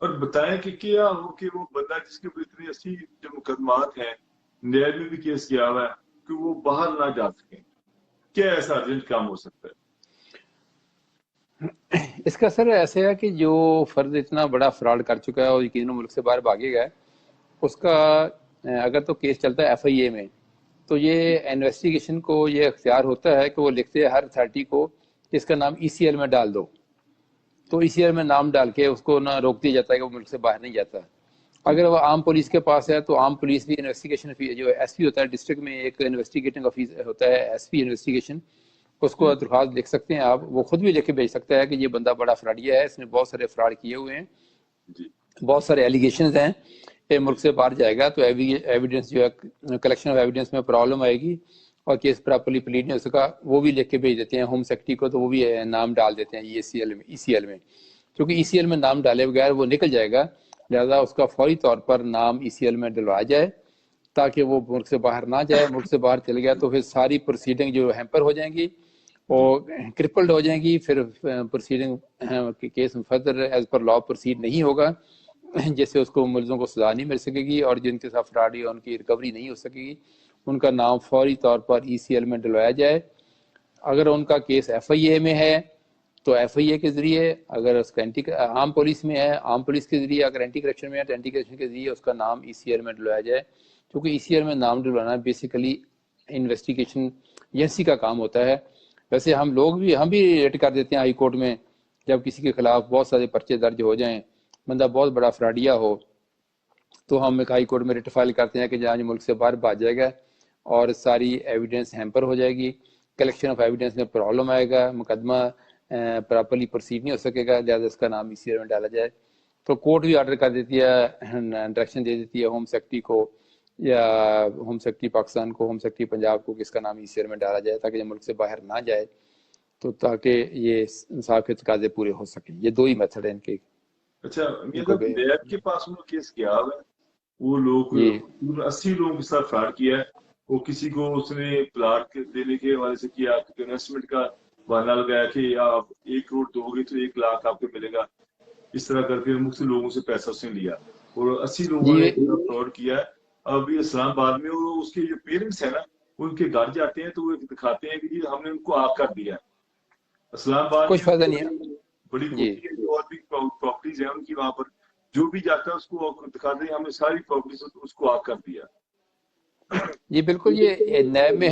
اور بتائیں کہ کیا ہو کہ وہ بندہ جس کے اوپر اتنے 80 جو مقدمات ہیں، نیب میں بھی کیس کیا ہوا ہے، کہ وہ باہر نہ جا سکیں. کیا ایسا ارجنٹ کام ہو سکتا ہے؟ اس کا اثر ایسے ہے کہ جو فرد اتنا بڑا فراڈ کر چکا ہے اور یقیناً ملک سے باہر بھاگے گا ہے، اس کا اگر تو کیس چلتا ہے FIA میں، تو یہ انویسٹیگیشن کو یہ اختیار ہوتا ہے کہ وہ لکھتے ہیں ہر اتھارٹی کو کہ اس کا نام ECL میں ڈال دو. تو ECL میں نام ڈال کے اس کو نہ روک دیا جاتا ہے کہ وہ ملک سے باہر نہیں جاتا. اگر وہ عام پولیس کے پاس ہے تو عام پولیس بھی انویسٹیگیشن جو SP ہوتا ہے ڈسٹرکٹ میں، ایک انویسٹیگیٹنگ آفیسر ہوتا ہے SP انویسٹیگیشن، اس کو درخواست لکھ سکتے ہیں آپ. وہ خود بھی لکھ کے بھیج سکتا ہے کہ یہ بندہ بڑا فراڈیا ہے، اس نے بہت سارے فراڈ کیے ہوئے ہیں، بہت سارے ایلیگیشنز ہیں، یہ ملک سے باہر جائے گا تو ایویڈنس جو ہے کلیکشن آف ایویڈنس میں پرابلم آئے گی اور کیس پراپرلی پلیڈ نہیں ہو سکا. وہ بھی لکھ کے بھیج دیتے ہیں ہوم سیکرٹری کو، تو وہ بھی نام ڈال دیتے ہیں ECL میں. کیونکہ ECL میں نام ڈالے بغیر وہ نکل جائے گا، لہذا اس کا فوری طور پر نام ECL میں ڈلوایا جائے تاکہ وہ ملک سے باہر نہ جائے. ملک سے باہر چل گیا تو پھر ساری پروسیڈنگ جو ہیمپر ہو جائیں گی اور کرپلڈ ہو جائیں گی. پھر proceeding case further as per law proceed نہیں ہوگا، جس سے اس کو ملزموں کو سزا نہیں مل سکے گی اور جن کے ساتھ فراڈ ہے ان کی ریکوری نہیں ہو سکے گی. ان کا نام فوری طور پر ECL میں ڈلوایا جائے. اگر ان کا کیس FIA میں ہے تو FIA کے ذریعے، اگر اس کا عام پولیس میں ہے عام پولیس کے ذریعے، اگر اینٹی کرپشن میں ہے تو اینٹی کرپشن کے ذریعے اس کا نام ECL میں ڈلوایا جائے. کیونکہ ECL میں نام ڈلوانا بیسیکلی انویسٹیگیشن ایجنسی کا کام ہوتا ہے. ویسے ہم بھی ریٹ کر دیتے ہیں ہائی کورٹ میں، جب کسی کے خلاف بہت سارے پرچے درج ہو جائیں، بندہ بہت بڑا فراڈیا ہو، تو ہم ایک ہائی کورٹ میں ریٹ فائل کرتے ہیں کہ جہاں ملک سے باہر بھاگ جائے گا اور ساری ایویڈنس ہیمپر ہو جائے گی، کلیکشن آف ایویڈنس میں پرابلم آئے گا، مقدمہ پراپرلی پروسیڈ نہیں ہو سکے گا، لہٰذا اس کا نام ECL میں ڈالا جائے. تو کورٹ بھی آرڈر کر دیتی ہے، ڈائریکشن دے دیتی ہے ہوم سیکرٹری کو یا ہوم سیکرٹری پاکستان کو، ہوم سیکرٹری پنجاب کو کہ اس کا نام ECL میں ڈالا جائے تاکہ یہ ملک سے باہر نہ جائے، تو تاکہ یہ انصاف کے تقاضے پورے ہو سکیں. یہ دو ہی میتھڈ ہیں ان کے. اچھا نیب کے پاس انہوں نے کیس کیا ہے، وہ لوگ 80 لوگوں کے ساتھ فراڈ کیا ہے. وہ کسی کو اس نے پلاٹ دینے کے حوالے سے کیا، انویسٹمنٹ کا بہانہ لگایا کہ آپ 1 کروڑ دو گے تو 1 لاکھ آپ کو ملے گا. اس طرح کر کے مختلف لوگوں سے پیسہ اس نے لیا اور 80 لوگوں نے فراڈ کیا ہے. ابھی اسلام آباد میں اس کے جو پیرنٹس ہیں نا، ان کے گھر جاتے ہیں تو وہ دکھاتے ہیں کہ جی ہم نے ان کو آگ کر دیا. اسلام آباد کچھ فائدہ نہیں ہے. بڑی کوٹھی ہے اور بھی پراپرٹیز ہیں ان کی، وہاں پر جو بھی جاتا ہے اس کو دکھاتے ہیں ہم نے ساری پراپرٹیز اس کو آگ کر دیا. جی بالکل. یہ نیب میں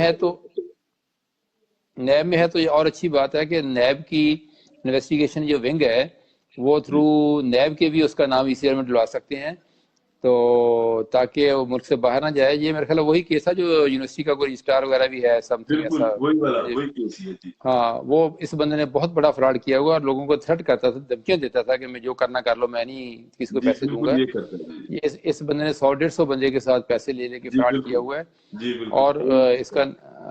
ہے تو یہ اور اچھی بات ہے کہ نیب کی انویسٹیگیشن جو ونگ ہے وہ تھرو نیب کے بھی اس کا نام ECL میں ڈلوا سکتے ہیں، تو تاکہ وہ ملک سے باہر نہ جائے. یہ میرے خیال وہی کیس ہے جو یونیورسٹی کا کوئی رجسٹرار وغیرہ بھی ہے، سم تھنگ ایسا. ہاں، وہ اس بندے نے بہت بڑا فراڈ کیا ہوا اور لوگوں کو تھریٹ کرتا تھا، دھمکیاں دیتا تھا کہ میں جو کرنا کر لو، میں نہیں کسی کو پیسے دوں گا. اس بندے نے 100-150 بندے کے ساتھ پیسے لے کے فراڈ کیا ہوا ہے. اور اس کا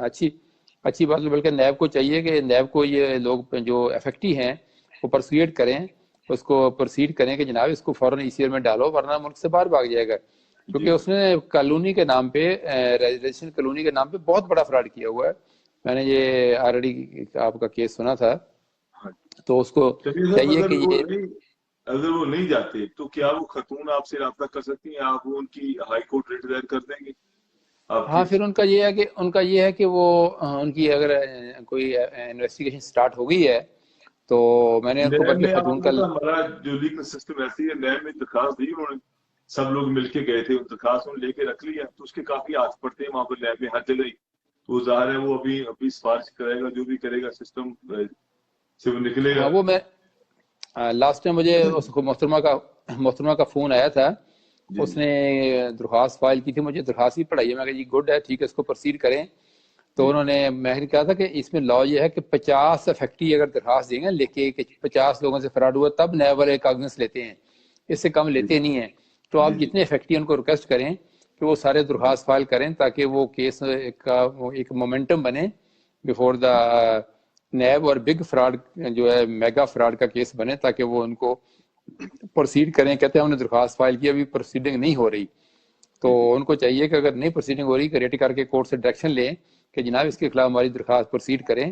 اچھی بات، بلکہ نیب کو چاہیے کہ نیب کو یہ لوگ جو افیکٹی ہیں وہ پرسویٹ کریں، اس کو پروسیڈ کریں کہ جناب اس کو فوراً ECL میں ڈالو ورنہ ملک سے باہر بھاگ جائے گا. کیونکہ اس نے کالونی کے نام پہ، ریزیڈینشل کالونی کے نام پہ بہت بڑا فراڈ کیا ہوا ہے. میں نے یہ آلریڈی آپ کا کیس سنا تھا. تو اس کو چاہیے کہ یہ اگر وہ نہیں جاتے تو کیا وہ خاتون آپ سے رابطہ کر سکتی ہیں؟ آپ ان کی ہائی کورٹ ریٹ دائر کر دیں گے؟ ہاں، پھر ان کا یہ ہے کہ وہ ان کی اگر کوئی انویسٹیگیشن سٹارٹ ہو گئی ہے تو میں نے ان کو بلکہ خاتون کا ہمارا جو لیگل سسٹم ایسی ہے، نیب میں درخواست دی انہوں نے، سب لوگ مل کے گئے تھے، درخواست انہوں نے لے کے رکھ لیا، تو اس کے کافی ہاتھ پڑتے ہیں وہاں پر نیب میں ہر جگہ ہی. تو ظاہر ہے وہ ابھی سفارش کرے گا، جو بھی کرے گا سسٹم سے وہ نکلے گا. وہ میں لاسٹ ٹائم مجھے اس کو محترمہ کا فون آیا تھا، اس نے درخواست فائل کی تھی، مجھے درخواست بھی پڑھائی ہے. میں کہا جی گڈ ہے، ٹھیک ہے، اس کو پروسیڈ کریں. تو انہوں نے میں نے کہا تھا کہ اس میں لا یہ ہے کہ 50 افیکٹی اگر درخواست دیں گے لے کے کہ 50 لوگوں سے فراڈ ہوا تب نیب والے کاغذ لیتے ہیں، اس سے کم لیتے نہیں ہیں. تو آپ جتنے افیکٹی ان کو ریکویسٹ کریں کہ وہ سارے درخواست فائل کریں تاکہ وہ کیس کا ایک مومنٹم بنے بیفور دا نیب، اور بگ فراڈ جو ہے میگا فراڈ کا کیس بنے تاکہ وہ ان کو پروسیڈ کریں. کہتے ہیں انہوں نے درخواست فائل کی، ابھی پروسیڈنگ نہیں ہو رہی. تو ان کو چاہیے کہ اگر نہیں پروسیڈنگ ہو رہی کہ ریٹ کر کے کورٹ سے ڈائریکشن لیں کہ جناب اس کے خلاف ہماری درخواست پروسیڈ کریں.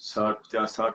60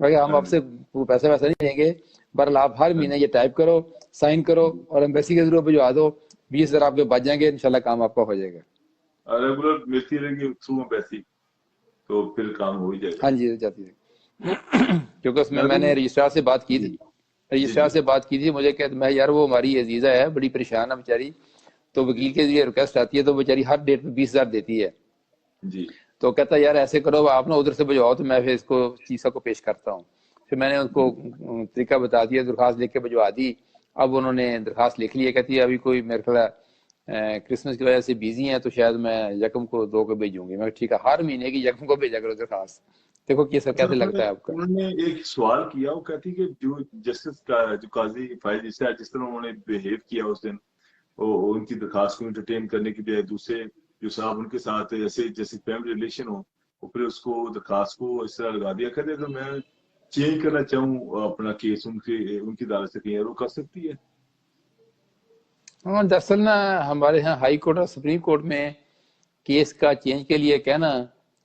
ہم آپ سے پیسہ ویسا نہیں دیں گے، بہرحال آپ ہر مہینے یہ ٹائپ کرو، سائن کرو اور ایمبیسی کے ذریعے بھجوا دو، 20,000 آپ کے بچ جائیں گے، انشاءاللہ کام آپ کا ہو جائے گا۔ ریگولر ملتی رہے گی تھرو ایمبیسی تو پھر کام ہو ہی جائے گا۔ ہاں جی جاتی ہے، کیونکہ اس میں نے ناظرین رجسٹرار سے بات کی تھی، جی رجسٹرار جی سے بات کی تھی، مجھے کہتے میں یار وہ ہماری عزیزہ ہے بڑی پریشان ہے بیچاری، تو وکیل کے لیے ریکویسٹ آتی ہے تو بیچاری ہر ڈیٹ پہ 20,000 دیتی ہے، جی تو کہتا ہے یار ایسے کرو آپ نا ادھر سے بھجواؤ تو میں پھر اس کو چیزا کو پیش کرتا ہوں۔ پھر میں نے اس کو طریقہ بتا دیا، درخواست لکھ کے بھجوا دی، اب انہوں نے درخواست لکھ لی ہے، کہتی ہے ابھی کوئی میرے خیال کرسمس کی وجہ سے بیزی ہیں تو شاید میں یکم کو 2 کو بھیجوں گی۔ میں ٹھیک ہے، ہر مہینے کی یکم کو بھیجا کرو درخواست۔ دیکھو کیسے لگتا ہے آپ کا۔ انہوں نے ایک سوال کیا، وہ کہتی کہ جو جسٹس کا جو قاضی فائز عیسیٰ جس طرح انہوں نے بہیو کیا اس دن، وہ ان کی درخواست کو انٹرٹین کرنے کے لیے دوسرے جو صاحب ان کے ساتھ ایسے جیسے فیملی ریلیشن ہو، وہ پھر اس کو درخواست کو اس طرح لگا دیا کرتے، تو میں چینج کرنا چاہوں اپنا کیس ان کی عدالت سے کہیں وہ کر سکتی ہے؟ ہاں دراصل نا ہمارے ہاں ہائی کورٹ اور سپریم کورٹ میں کیس کا چینج کے لیے کہنا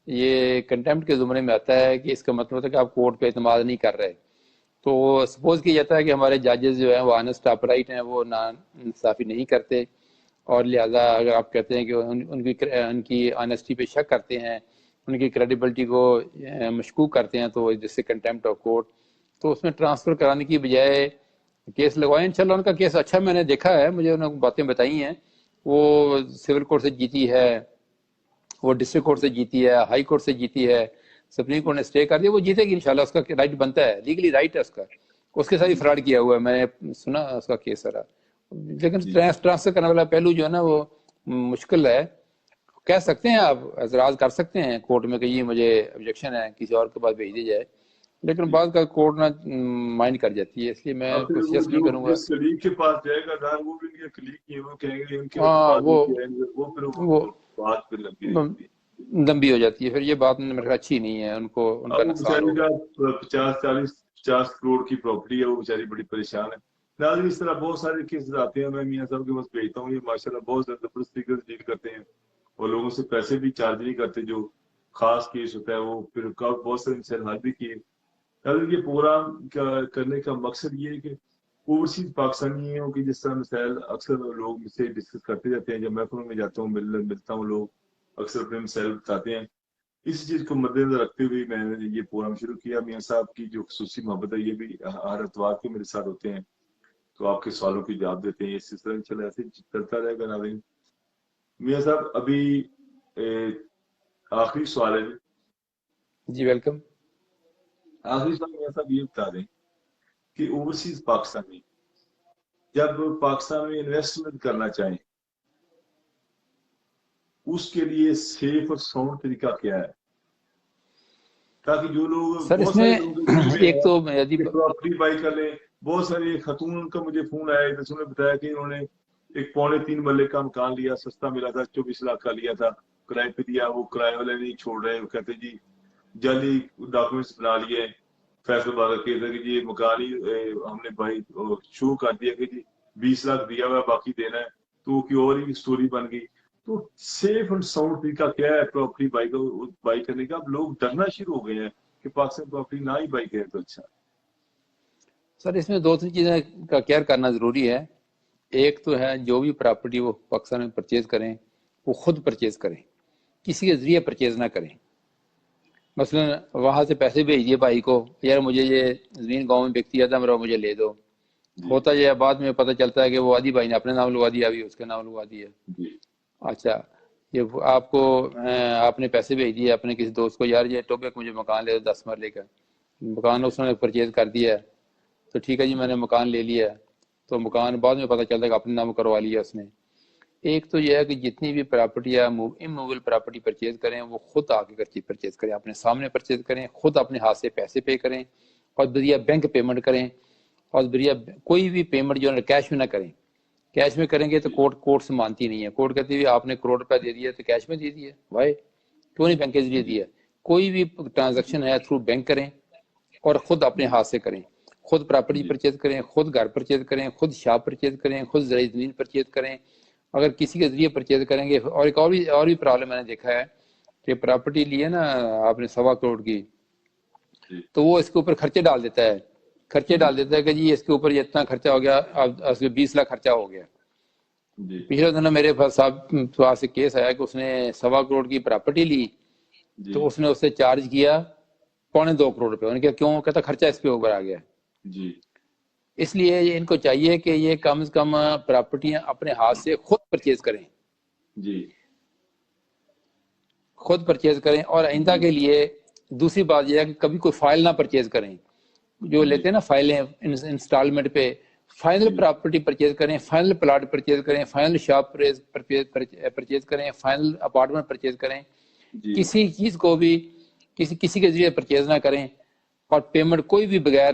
یہ کنٹمپٹ کے زمرے میں آتا ہے، کہ اس کا مطلب ہے کہ آپ کورٹ پہ اعتماد نہیں کر رہے۔ تو سپوز کیا جاتا ہے کہ ہمارے ججز جو ہیں وہ آنسٹ اپ رائٹ ہیں، وہ نا انصافی نہیں کرتے، اور لہذا اگر آپ کہتے ہیں کہ ان کی آنیسٹی پہ شک کرتے ہیں، ان کی کریڈیبلٹی کو مشکوک کرتے ہیں، تو جس سے کنٹمپٹ آف کورٹ، تو اس میں ٹرانسفر کرانے کی بجائے کیس لگوائیں۔ انشاءاللہ ان کا کیس اچھا میں نے دیکھا ہے، مجھے انہوں نے باتیں بتائی ہیں، وہ سول کورٹ سے جیتی ہے، وہ ڈسٹرکٹ کورٹ سے جیتی ہے، ہائی کورٹ سے جیتی ہے، سپریم کورٹ نے اسٹے کر دیا، وہ جیتے گی انشاءاللہ، اس کا رائٹ بنتا ہے، لیگلی رائٹ ہے اس کا۔ اس کے ساتھ ہی فراڈ کیا ہوا ہے، میں نے سنا اس کا کیس سارا، لیکن جی ٹرانسفر کرنے والا پہلو جو ہے نا وہ مشکل ہے۔ کہہ سکتے ہیں آپ، اعتراض کر سکتے ہیں کورٹ میں کہ یہ مجھے آبجیکشن ہے، کسی اور کے پاس بھیج دی جائے، لیکن جی بعض کا کورٹ نہ مائنڈ کر جاتی ہے، اس لیے میں اور پھر کوئی وہ سجیسٹ نہیں جو کروں گا۔ جس کلیگ کے پاس جائے گا دار، وہ بھی ان کے کلیگ کی ہیں، وہ کہیں گے ان کے ہاں اعتماد وہ نہیں کیا، وہ پھر وہ بات پھر لمبی ہو جاتی ہے۔ لمبی ہو جاتی ہے، پھر یہ بات میرے خیال اچھی نہیں ہے، ان کو ان کا اب وہ نقصان بیچاری ہوگا۔ کا 50 کروڑ کی پراپرٹی ہے، وہ بیچاری بڑی پریشان ہے۔ ناظرین اس طرح بہت سارے کیسز آتے ہیں، میں میاں صاحب کے پاس بھیجتا ہوں، یہ ماشاءاللہ بہت زبردست طریقے سے ڈیل کرتے ہیں، اور لوگوں سے پیسے بھی چارج نہیں کرتے، جو خاص کیس ہوتا ہے وہ پھر بہت سارے مسائل حل بھی کیے۔ ناظرین یہ پروگرام کرنے کا مقصد یہ ہے کہ اوورسیز پاکستانیوں کی جس طرح مسائل اکثر لوگ مجھ سے ڈسکس کرتے رہتے ہیں، جب محفلوں میں جاتا ہوں ملتا ہوں، لوگ اکثر اپنے مسائل بتاتے ہیں، اس چیز کو مد نظر رکھتے ہوئے میں نے یہ پروگرام شروع کیا۔ میاں صاحب کی جو خصوصی محبت ہے، یہ بھی ہر اتوار کو میرے ساتھ ہوتے ہیں، تو آپ کے سوالوں کی جواب دیتے ہیں، یہ سلسلہ انشاءاللہ ایسے چلتا رہے گا۔ ناظرین میاں صاحب ابھی آخری سوال ہے، جی ویلکم۔ آخری سوال میاں صاحب یہ بتا دیں کہ اوورسیز پاکستانی جب پاکستان میں انویسٹمنٹ کرنا چاہیں، اس کے لیے سیف اور ساؤنڈ طریقہ کیا ہے، تاکہ جو لوگ سر اس بہت میں سارے لوگ دل میں ایک ہے تو کہ پراپرٹی بائی کر لیں، بہت سارے خاتون ان کا مجھے فون آیا جس نے بتایا کہ انہوں نے ایک 3.25 مرلے کا مکان لیا، سستا ملا تھا، 24 لاکھ کا لیا تھا، کرائے پہ دیا، وہ کرائے والے نہیں چھوڑ رہے، وہ کہتے جی جعلی ڈاکومنٹس بنا لیے فیصلہ بادل کے کہ جی مکان ہی ہم نے بھائی شو کر دیا کہ جی 20 لاکھ دیا ہوا باقی دینا ہے، تو وہ کی اور ہی سٹوری بن گئی۔ تو سیف اینڈ ساؤنڈ طریقہ کیا ہے پراپرٹی بائی کرنے کا؟ اب لوگ ڈرنا شروع ہو گئے ہیں کہ پاکستان پراپرٹی نہ ہی بائی کرے تو اچھا۔ سر اس میں 2-3 چیزیں کا کیئر کرنا ضروری ہے۔ ایک تو ہے جو بھی پراپرٹی وہ پاکستان میں پرچیز کریں وہ خود پرچیز کریں، کسی کے ذریعے پرچیز نہ کریں۔ مثلا وہاں سے پیسے بھیج دیے بھائی کو، یار مجھے یہ زمین گاؤں میں بکتی ہے تھا میرا، مجھے لے دو، جی ہوتا یہ بعد میں پتہ چلتا ہے کہ وہ آدھی بھائی نے اپنے نام لگوا دیا، ابھی اس کے نام لگوا دیا۔ جی اچھا یہ آپ کو آپ نے پیسے بھیج دیے اپنے کسی دوست کو، یار یہ ٹوپک مجھے مکان لے دو 10 مرلے کا، مکان اس نے پرچیز کر دیا ہے، تو ٹھیک ہے جی میں نے مکان لے لیا ہے، تو مکان بعد میں پتہ چلتا ہے کہ اپنے نام کروا لیا اس نے۔ ایک تو یہ ہے کہ جتنی بھی پراپرٹی یا اموویبل پراپرٹی پرچیز کریں وہ خود آ کے پرچیز کریں، اپنے سامنے پرچیز کریں، خود اپنے ہاتھ سے پیسے پے کریں، اور ذریعہ بینک پیمنٹ کریں، اور ذریعہ کوئی بھی پیمنٹ جو ہے کیش میں نہ کریں۔ کیش میں کریں گے تو کورٹ سے مانتی نہیں ہے، کورٹ کہتی ہے آپ نے کروڑ روپیہ دے دیا تو کیش میں دے دیا بھائی، کیوں نہیں بینک کے ذریعے دیا؟ کوئی بھی ٹرانزیکشن ہے تھرو بینک کریں، اور خود اپنے ہاتھ سے کریں، خود پراپرٹی پرچیز کریں، خود گھر پرچیز کریں، خود شاپ پرچیز کریں، خود زرعی زمین پرچیز کریں۔ اگر کسی کے ذریعے پرچیز کریں گے، اور ایک اور بھی پرابلم میں نے دیکھا ہے کہ پراپرٹی لی ہے نا آپ نے 1.25 کروڑ کی، تو وہ اس کے اوپر خرچے ڈال دیتا ہے کہ جی اس کے اوپر یہ اتنا خرچہ ہو گیا، اب 20 لاکھ خرچہ ہو گیا. پچھلے دنوں میرے پاس سے کیس آیا کہ اس نے 1.25 کروڑ کی پراپرٹی لی، تو اس نے اس سے چارج کیا 2.25 کروڑ روپے. انہوں نے کہا کیوں؟ کہتا خرچہ اس کے اوپر آ گیا. اس لیے ان کو چاہیے کہ یہ کم از کم پراپرٹیاں اپنے ہاتھ سے خود پرچیز کریں، خود پرچیز کریں. اور آئندہ کے لیے دوسری بات یہ ہے کہ کبھی کوئی فائل نہ پرچیز کریں. جو لیتے ہیں نا فائلیں انسٹالمنٹ پہ، فائنل پراپرٹی پرچیز کریں، فائنل پلاٹ پرچیز کریں، فائنل شاپ پرچیز کریں، فائنل اپارٹمنٹ پرچیز کریں. کسی چیز کو بھی کسی کے ذریعے پرچیز نہ کریں، اور پیمنٹ کوئی بھی بغیر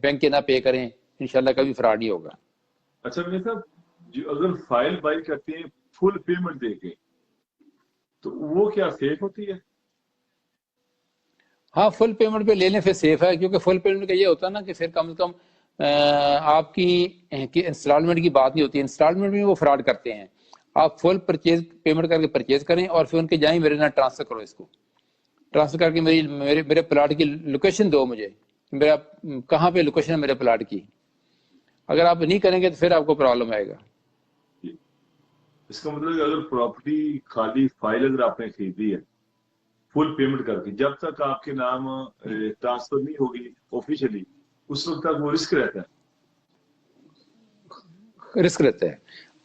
بینک کے نہ پے کریں. انشاءاللہ کبھی فراڈ نہیں ہوگا. اچھا میاں صاحب، جو اگر فائل بائی کرتے ہیں فل پیمنٹ دے کے، تو وہ کیا سیف ہوتی ہے؟ ہاں، فل پیمنٹ پہ لے لیں پھر سیف ہے، کیونکہ فل پیمنٹ کا یہ ہوتا ہے نا کہ پھر کم از کم آپ کی انسٹالمنٹ کی بات نہیں ہوتی. انسٹالمنٹ میں وہ فراڈ کرتے ہیں. آپ فل پیمنٹ کر کے پرچیز کریں، اور پھر ان کے جائیں میرے نہ ٹرانسفر کرو، اس کو ٹرانسفر کر کے میرے پلاٹ کی لوکیشن دو مجھے، میرا کہاں پہ لوکیشن ہے میرے پلاٹ کی. اگر آپ نہیں کریں گے تو پھر آپ کو پرابلم آئے گا. اس کا مطلب اگر پراپرٹی خالی فائل اگر آپ نے خریدی ہے فل پیمنٹ کر کے، جب تک آپ کے نام ٹرانسفر نہیں ہوگی آفیشلی، اس وقت تک وہ رسک رہتا ہے.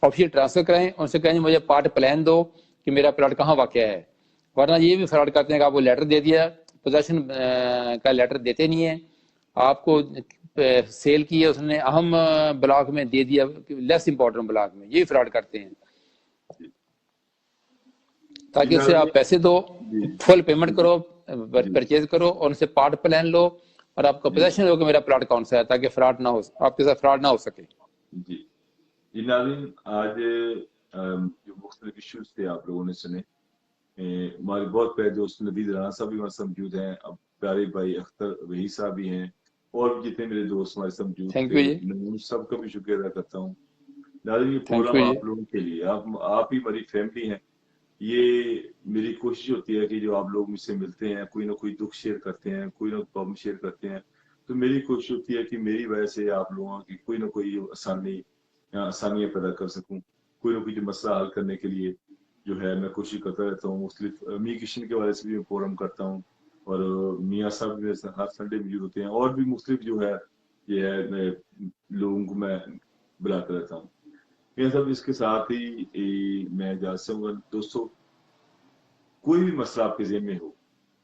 آفیشیل ٹرانسفر کریں، ان سے کہیں مجھے پارٹ پلان دو کہ میرا پلاٹ کہاں واقع ہے. ورنہ یہ بھی فراڈ کرتے ہیں کہ آپ کو لیٹر دے دیا، پوزیشن کا لیٹر دیتے نہیں ہیں. آپ کو سیل کی ہے اس نے اہم بلاک میں دے دیا، لیس امپورٹنٹ بلاک میں. یہ فراڈ کرتے ہیں. تاکہ اس سے آپ پیسے دو، فل پیمنٹ کرو، پرچیز کرو، اور ان سے پارٹ پلان لو، اور آپ کا پوزیشن ہو کہ میرا پلاٹ کون سا ہے، تاکہ فراڈ نہ ہو، آپ کے ساتھ فراڈ نہ ہو سکے. جی ناظرین، آج جو مختلف ایشوز تھے آپ لوگوں نے سنے. ہمارے بہت پیارے دوست نوید رانا صاحب بھی ہمارے موجود ہیں، اب پیارے بھائی اختر وحید صاحب بھی ہیں، اور بھی جتنے میرے دوست ہمارے ساتھ موجود تھے، میں ان سب کا بھی شکریہ ادا کرتا ہوں. ناظرین، یہ پروگرام آپ لوگوں کے لیے، آپ ہی ہماری فیملی ہیں. یہ میری کوشش ہوتی ہے کہ جو آپ لوگ مجھ سے ملتے ہیں، کوئی نہ کوئی دکھ شیئر کرتے ہیں، کوئی نہ پرابلم شیئر کرتے ہیں، تو میری کوشش ہوتی ہے کہ میری وجہ سے آپ لوگوں کی کوئی نہ کوئی آسانیاں پیدا کر سکوں. کوئی نہ کوئی مسئلہ حل کرنے کے لیے جو ہے میں کوشش کرتا رہتا ہوں. مختلف می کشن کے والے سے بھی میں فورم کرتا ہوں، اور میاں صاحب بھی ہر سنڈے موجود ہوتے ہیں، اور بھی مختلف جو ہے یہ ہے لوگوں کو میں بلاتا رہتا ہوں. میاں صاحب، اس کے ساتھ ہی میں اجازت چاہوں گا. دوستو، کوئی بھی مسئلہ آپ کے ذہن میں ہو،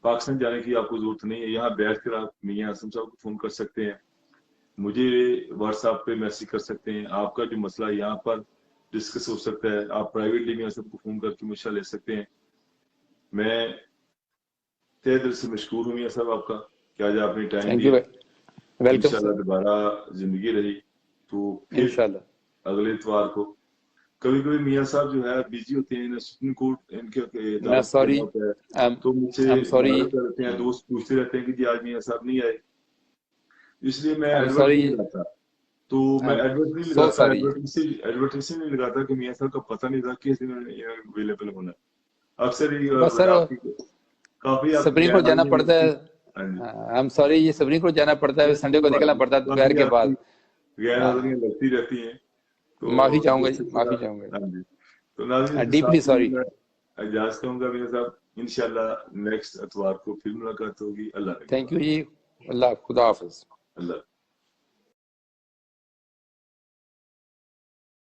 پاکستان جانے کی آپ کو ضرورت نہیں ہے. یہاں بیٹھ کر آپ میاں اسم صاحب کو فون کر سکتے ہیں، مجھے واٹس ایپ پہ میسج کر سکتے ہیں. آپ کا جو مسئلہ یہاں پر ڈسکس ہو سکتا ہے، آپ پرائیویٹلی میاں صاحب کو فون کر کے مشورہ لے سکتے ہیں. میں تہ دل سے مشکور ہوں میاں صاحب آپ کا کہ آج آپ نے ٹائم دیا. انشاءاللہ دوبارہ زندگی رہی تو پھر اگلے اتوار کو. کبھی کبھی میاں صاحب جو ہے بزی ہوتے ہیں، سپریم کورٹ ان کے تو مجھ سے رہتے ہیں، دوست پوچھتے رہتے ہیں کہ جی آج میاں صاحب نہیں آئے. اس لیے میں ایڈورٹ نہیں لگاتا، تو میں ایڈورٹ نہیں لگاتا، ایڈورٹیزمنٹ نہیں لگاتا کہ میاں صاحب کا پتہ نہیں تھا کس دن اویلیبل ہونا. اکثر کافی سپریم کورٹ جانا پڑتا ہے. ہم سوری، یہ سپریم کورٹ جانا پڑتا ہے، سنڈے کو نکلنا پڑتا ہے دوپہر کے بعد. غیر حاضریاں لگتی رہتی ہیں، تو معافی چاہوں گا جی، معافی چاہوں گا. تو ناظرین، ڈیپلی سوری. میں اجازت چاہوں گا میاں صاحب. انشاءاللہ نیکسٹ اتوار کو پھر ملاقات ہوگی. اللہ تھینک یو جی. اللہ، خدا حافظ. اللہ.